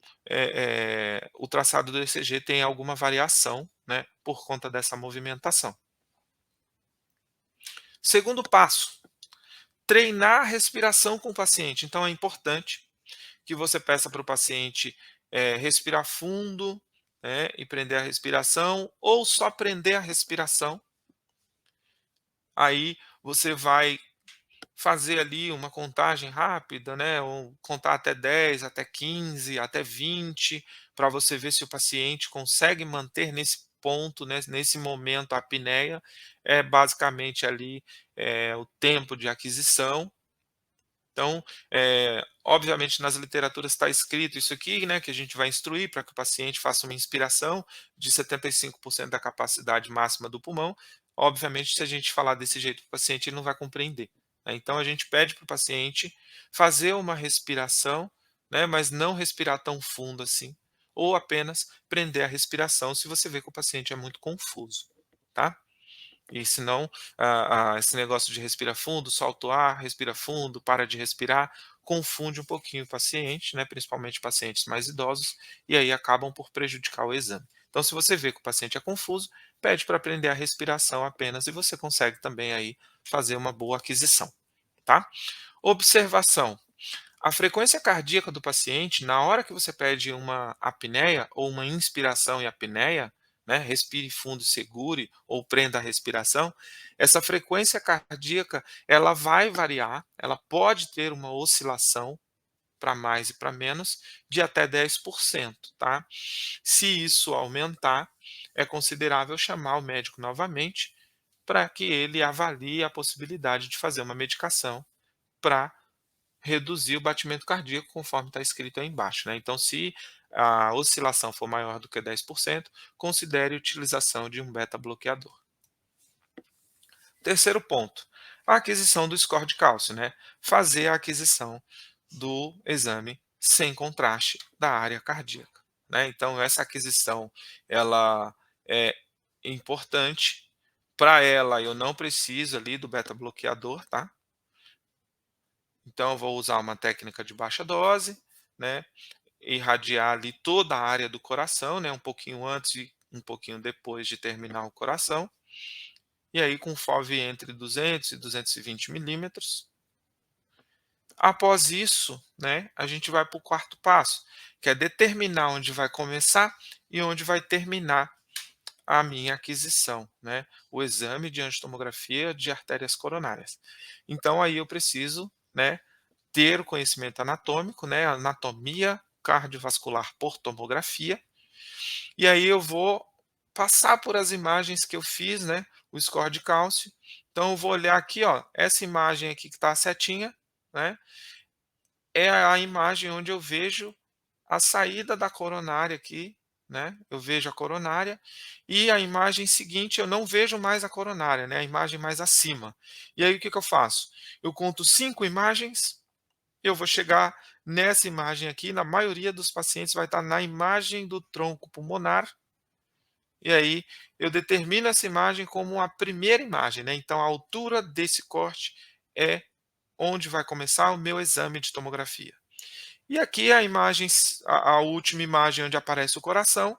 o traçado do ECG tem alguma variação, né, por conta dessa movimentação. Segundo passo, treinar a respiração com o paciente. Então é importante que você peça para o paciente respirar fundo, né, e prender a respiração, ou só prender a respiração. Aí você vai fazer ali uma contagem rápida, né, ou contar até 10, até 15, até 20, para você ver se o paciente consegue manter nesse ponto, né, nesse momento a apneia, é basicamente ali, o tempo de aquisição. Então, obviamente nas literaturas está escrito isso aqui, né, que a gente vai instruir para que o paciente faça uma inspiração de 75% da capacidade máxima do pulmão. Obviamente, se a gente falar desse jeito para o paciente, ele não vai compreender, né. Então a gente pede para o paciente fazer uma respiração, né, mas não respirar tão fundo assim, ou apenas prender a respiração se você vê que o paciente é muito confuso, tá? E senão, esse negócio de respira fundo, solta o ar, respira fundo, para de respirar, confunde um pouquinho o paciente, né, principalmente pacientes mais idosos, e aí acabam por prejudicar o exame. Então, se você vê que o paciente é confuso, pede para aprender a respiração apenas e você consegue também aí fazer uma boa aquisição, tá? Observação: a frequência cardíaca do paciente, na hora que você pede uma apneia ou uma inspiração e apneia, né, respire fundo e segure ou prenda a respiração, essa frequência cardíaca ela vai variar, ela pode ter uma oscilação para mais e para menos de até 10%, tá? Se isso aumentar, é considerável chamar o médico novamente para que ele avalie a possibilidade de fazer uma medicação para reduzir o batimento cardíaco, conforme está escrito aí embaixo, né. Então, se a oscilação for maior do que 10%, considere a utilização de um beta bloqueador. Terceiro ponto, a aquisição do score de cálcio, né, fazer a aquisição do exame sem contraste da área cardíaca, né. Então essa aquisição, ela é importante, para ela eu não preciso ali do beta bloqueador, tá. Então eu vou usar uma técnica de baixa dose, né, irradiar ali toda a área do coração, né, um pouquinho antes e um pouquinho depois de terminar o coração, e aí com FOV entre 200 e 220 milímetros. Após isso, né, a gente vai para o quarto passo, que é determinar onde vai começar e onde vai terminar a minha aquisição, né, o exame de angiotomografia de artérias coronárias. Então aí eu preciso, né, ter o conhecimento anatômico, né, anatomia cardiovascular por tomografia, e aí eu vou passar por as imagens que eu fiz, né, o score de cálcio. Então eu vou olhar aqui, ó, essa imagem aqui que está a setinha, né, é a imagem onde eu vejo a saída da coronária aqui, né, eu vejo a coronária, e a imagem seguinte eu não vejo mais a coronária, né, a imagem mais acima. E aí o que que eu faço? Eu conto 5 imagens, eu vou chegar nessa imagem aqui, na maioria dos pacientes vai estar na imagem do tronco pulmonar, e aí eu determino essa imagem como a primeira imagem, né, então a altura desse corte é onde vai começar o meu exame de tomografia. E aqui a imagem, a última imagem onde aparece o coração.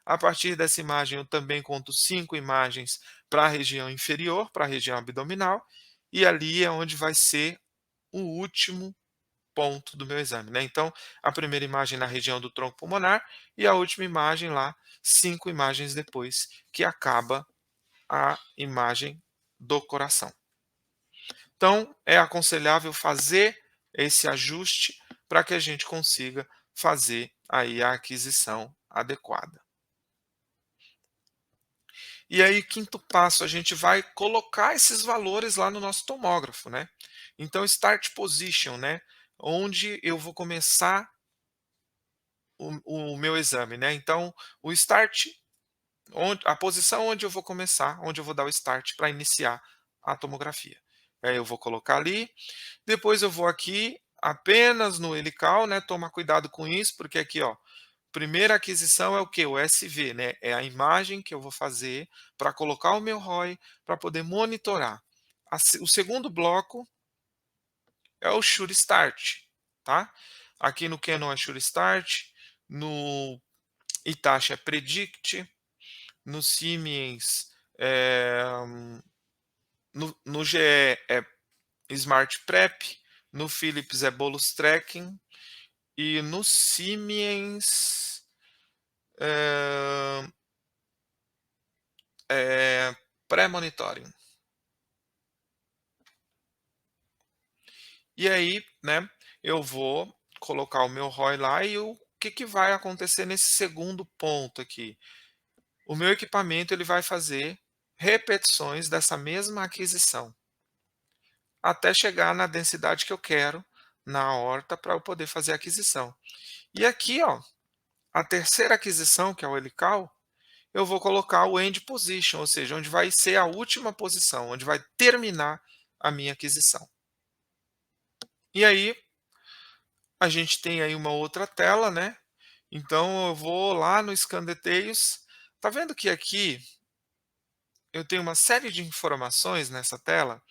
A partir dessa imagem eu também conto 5 imagens para a região inferior, para a região abdominal, e ali é onde vai ser o último ponto do meu exame, né. Então, a primeira imagem na região do tronco pulmonar e a última imagem lá, 5 imagens depois, que acaba a imagem do coração. Então, é aconselhável fazer esse ajuste para que a gente consiga fazer aí a aquisição adequada. E aí, quinto passo, a gente vai colocar esses valores lá no nosso tomógrafo, né. Então, start position, né, onde eu vou começar o meu exame, né. Então, o start, a posição onde eu vou começar, onde eu vou dar o start para iniciar a tomografia. Aí eu vou colocar ali, depois eu vou aqui apenas no helical, né, tomar cuidado com isso, porque aqui, ó, primeira aquisição é o que? O SV, né, é a imagem que eu vou fazer para colocar o meu ROI, para poder monitorar. O segundo bloco é o Sure Start, tá? Aqui no Canon é Sure Start, no Hitachi é Predict, no Siemens, no GE é Smart Prep, no Philips é Bolus Tracking e no Siemens é, Pré-Monitoring. E aí, né, eu vou colocar o meu ROI lá e o que que vai acontecer nesse segundo ponto aqui? O meu equipamento ele vai fazer repetições dessa mesma aquisição, até chegar na densidade que eu quero na aorta para eu poder fazer a aquisição. E aqui, ó, a terceira aquisição, que é o helical, eu vou colocar o end position, ou seja, onde vai ser a última posição, onde vai terminar a minha aquisição. E aí, a gente tem aí uma outra tela, né? Então eu vou lá no Scan Details. Tá vendo que aqui eu tenho uma série de informações nessa tela?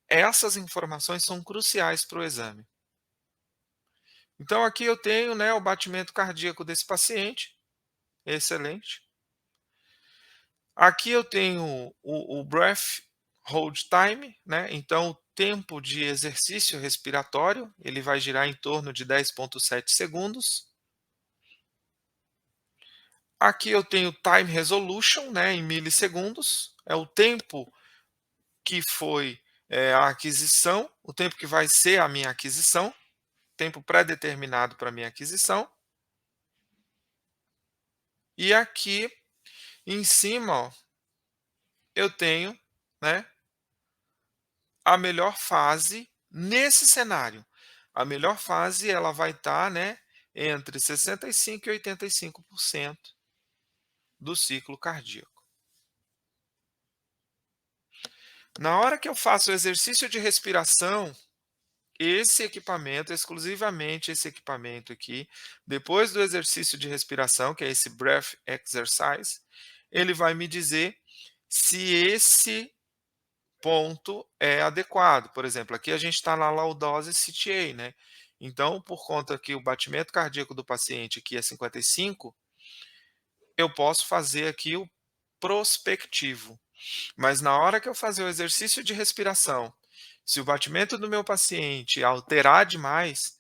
Essas informações são cruciais para o exame. Então aqui eu tenho, né, o batimento cardíaco desse paciente, excelente. Aqui eu tenho o breath hold time, né? Então o tempo de exercício respiratório, ele vai girar em torno de 10,7 segundos. Aqui eu tenho time resolution, né, em milissegundos, é o tempo que foi a aquisição, o tempo que vai ser a minha aquisição, tempo pré-determinado para minha aquisição. E aqui em cima, ó, eu tenho, né, a melhor fase nesse cenário. A melhor fase ela vai estar, né, entre 65% e 85% do ciclo cardíaco. Na hora que eu faço o exercício de respiração, esse equipamento, exclusivamente esse equipamento aqui, depois do exercício de respiração, que é esse breath exercise, ele vai me dizer se esse ponto é adequado. Por exemplo, aqui a gente está na Low Dose CTA, né? Então, por conta que o batimento cardíaco do paciente aqui é 55, eu posso fazer aqui o prospectivo. Mas na hora que eu fazer o exercício de respiração, se o batimento do meu paciente alterar demais,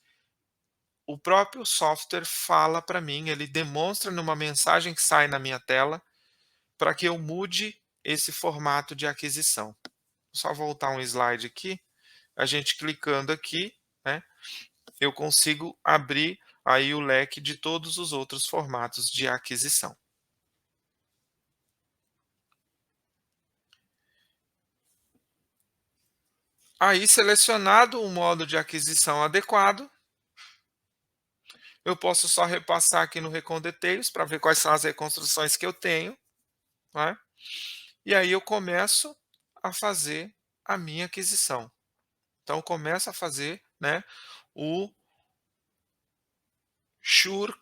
o próprio software fala para mim, ele demonstra numa mensagem que sai na minha tela, para que eu mude esse formato de aquisição. Só voltar um slide aqui, a gente clicando aqui, né, eu consigo abrir aí o leque de todos os outros formatos de aquisição. Aí, selecionado o modo de aquisição adequado, eu posso só repassar aqui no Recon Details para ver quais são as reconstruções que eu tenho, né? E aí eu começo a fazer a minha aquisição. Então, eu começo a fazer, né, o Shure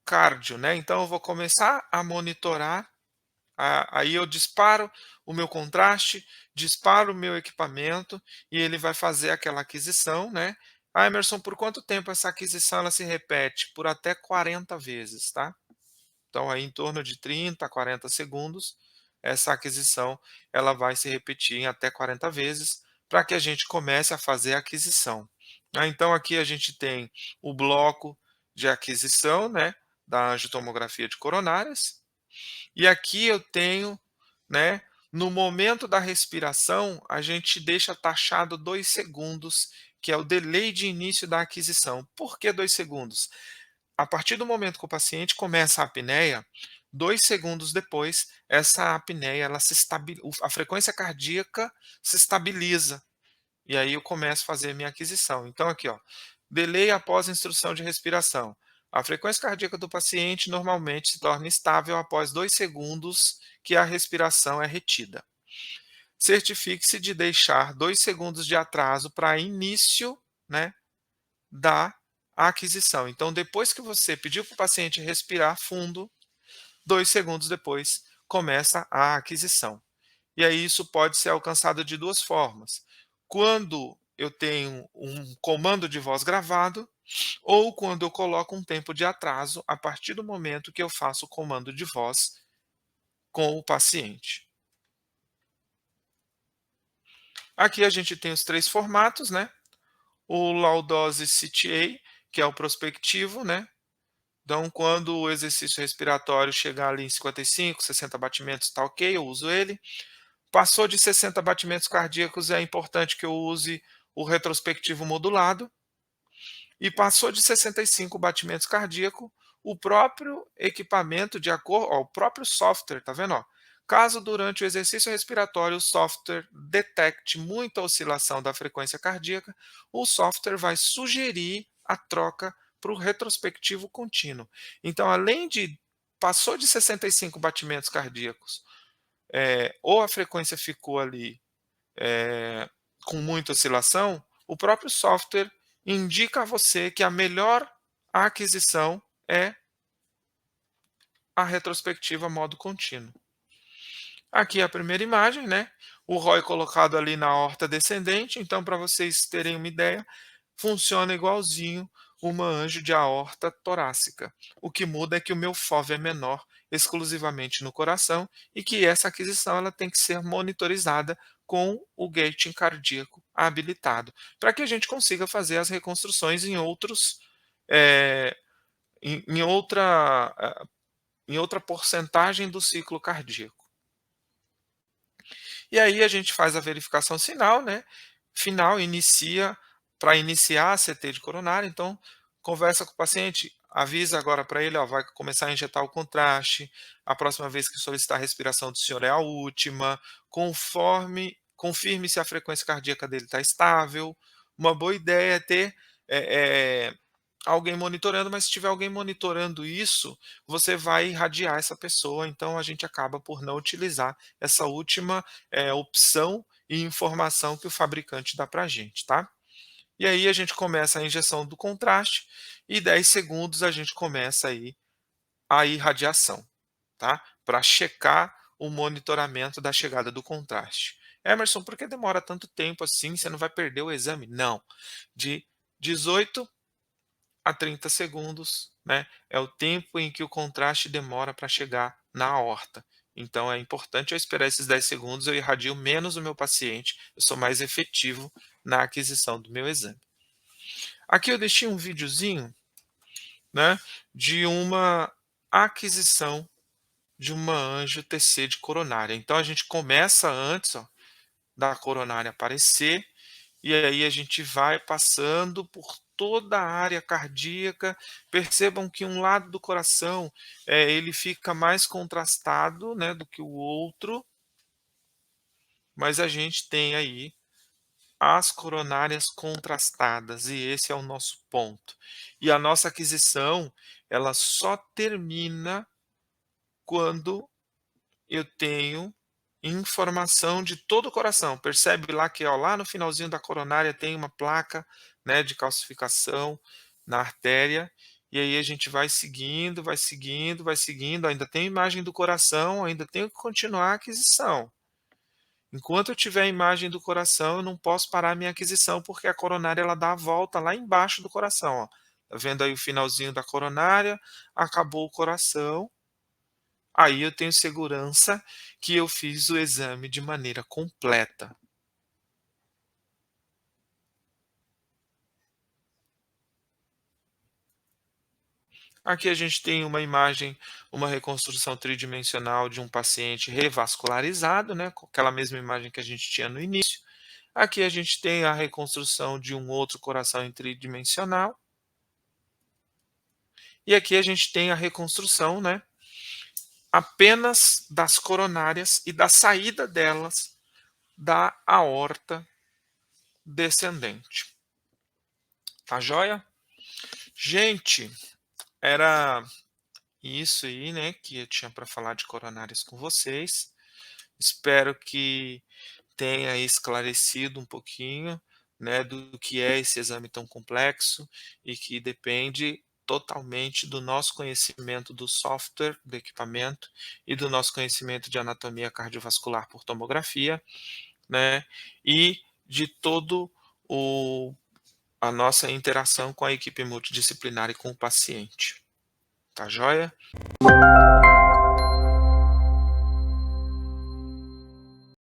Cardio, né? Então, eu vou começar a monitorar. Aí eu disparo o meu contraste, disparo o meu equipamento e ele vai fazer aquela aquisição, né? Ah, Emerson, por quanto tempo essa aquisição ela se repete? Por até 40 vezes, tá? Então, aí em torno de 30 a 40 segundos, essa aquisição ela vai se repetir em até 40 vezes para que a gente comece a fazer a aquisição. Então, aqui a gente tem o bloco de aquisição, né, da angiotomografia de coronárias, e aqui eu tenho, né, no momento da respiração, a gente deixa taxado 2 segundos, que é o delay de início da aquisição. Por que 2 segundos? A partir do momento que o paciente começa a apneia, 2 segundos depois, essa apneia, ela se a frequência cardíaca se estabiliza. E aí eu começo a fazer a minha aquisição. Então aqui, ó, delay após instrução de respiração. A frequência cardíaca do paciente normalmente se torna estável após 2 segundos que a respiração é retida. Certifique-se de deixar 2 segundos de atraso para início, né, da aquisição. Então, depois que você pediu para o paciente respirar fundo, 2 segundos depois começa a aquisição. E aí isso pode ser alcançado de duas formas. Quando eu tenho um comando de voz gravado ou quando eu coloco um tempo de atraso a partir do momento que eu faço o comando de voz com o paciente. Aqui a gente tem os 3 formatos, né? O Low Dose CTA, que é o prospectivo, né? Então, quando o exercício respiratório chegar ali em 55, 60 batimentos, está ok, eu uso ele. Passou de 60 batimentos cardíacos, é importante que eu use o retrospectivo modulado. E passou de 65 batimentos cardíacos, o próprio equipamento, de acordo, o próprio software, tá vendo? Ó? Caso durante o exercício respiratório o software detecte muita oscilação da frequência cardíaca, o software vai sugerir a troca para o retrospectivo contínuo. Então, além de passou de 65 batimentos cardíacos, ou a frequência ficou ali com muita oscilação, o próprio software indica a você que a melhor aquisição é a retrospectiva modo contínuo. Aqui é a primeira imagem, né? O ROI colocado ali na horta descendente. Então, para vocês terem uma ideia, funciona igualzinho uma anjo de aorta torácica. O que muda é que o meu FOV é menor, exclusivamente no coração, e que essa aquisição ela tem que ser monitorizada com o gating cardíaco habilitado, para que a gente consiga fazer as reconstruções em outros, eh, em outra porcentagem do ciclo cardíaco. E aí a gente faz a verificação final, inicia, para iniciar a CT de coronária, então conversa com o paciente, avisa agora para ele, ó, vai começar a injetar o contraste, a próxima vez que solicitar a respiração do senhor é a última, confirme se a frequência cardíaca dele está estável. Uma boa ideia é ter alguém monitorando, mas se tiver alguém monitorando isso, você vai irradiar essa pessoa, então a gente acaba por não utilizar essa última opção e informação que o fabricante dá para a gente, tá? E aí a gente começa a injeção do contraste e 10 segundos a gente começa aí a irradiação, tá? Para checar o monitoramento da chegada do contraste. Emerson, por que demora tanto tempo assim? Você não vai perder o exame? Não. De 18 a 30 segundos, né, é o tempo em que o contraste demora para chegar na aorta. Então é importante eu esperar esses 10 segundos, eu irradio menos o meu paciente, eu sou mais efetivo na aquisição do meu exame. Aqui eu deixei um videozinho, né, de uma aquisição de uma anjo TC de coronária. Então a gente começa antes, ó, da coronária aparecer, e aí a gente vai passando por toda a área cardíaca. Percebam que um lado do coração, ele fica mais contrastado, né, do que o outro, mas a gente tem aí as coronárias contrastadas, e esse é o nosso ponto. E a nossa aquisição, ela só termina quando eu tenho informação de todo o coração. Percebe lá que, ó, lá no finalzinho da coronária tem uma placa, né, de calcificação na artéria, e aí a gente vai seguindo, vai seguindo, vai seguindo, ainda tem imagem do coração, ainda tenho que continuar a aquisição. Enquanto eu tiver a imagem do coração, eu não posso parar a minha aquisição, porque a coronária ela dá a volta lá embaixo do coração, ó. Tá vendo aí o finalzinho da coronária? Acabou o coração. Aí eu tenho segurança que eu fiz o exame de maneira completa. Aqui a gente tem uma imagem, uma reconstrução tridimensional de um paciente revascularizado, né, com aquela mesma imagem que a gente tinha no início. Aqui a gente tem a reconstrução de um outro coração em tridimensional. E aqui a gente tem a reconstrução, né, apenas das coronárias e da saída delas da aorta descendente. Tá joia? Gente, era isso aí, né, que eu tinha para falar de coronárias com vocês. Espero que tenha esclarecido um pouquinho, né, do que é esse exame tão complexo e que depende totalmente do nosso conhecimento do software do equipamento e do nosso conhecimento de anatomia cardiovascular por tomografia, né, e de todo o a nossa interação com a equipe multidisciplinar e com o paciente. Tá joia?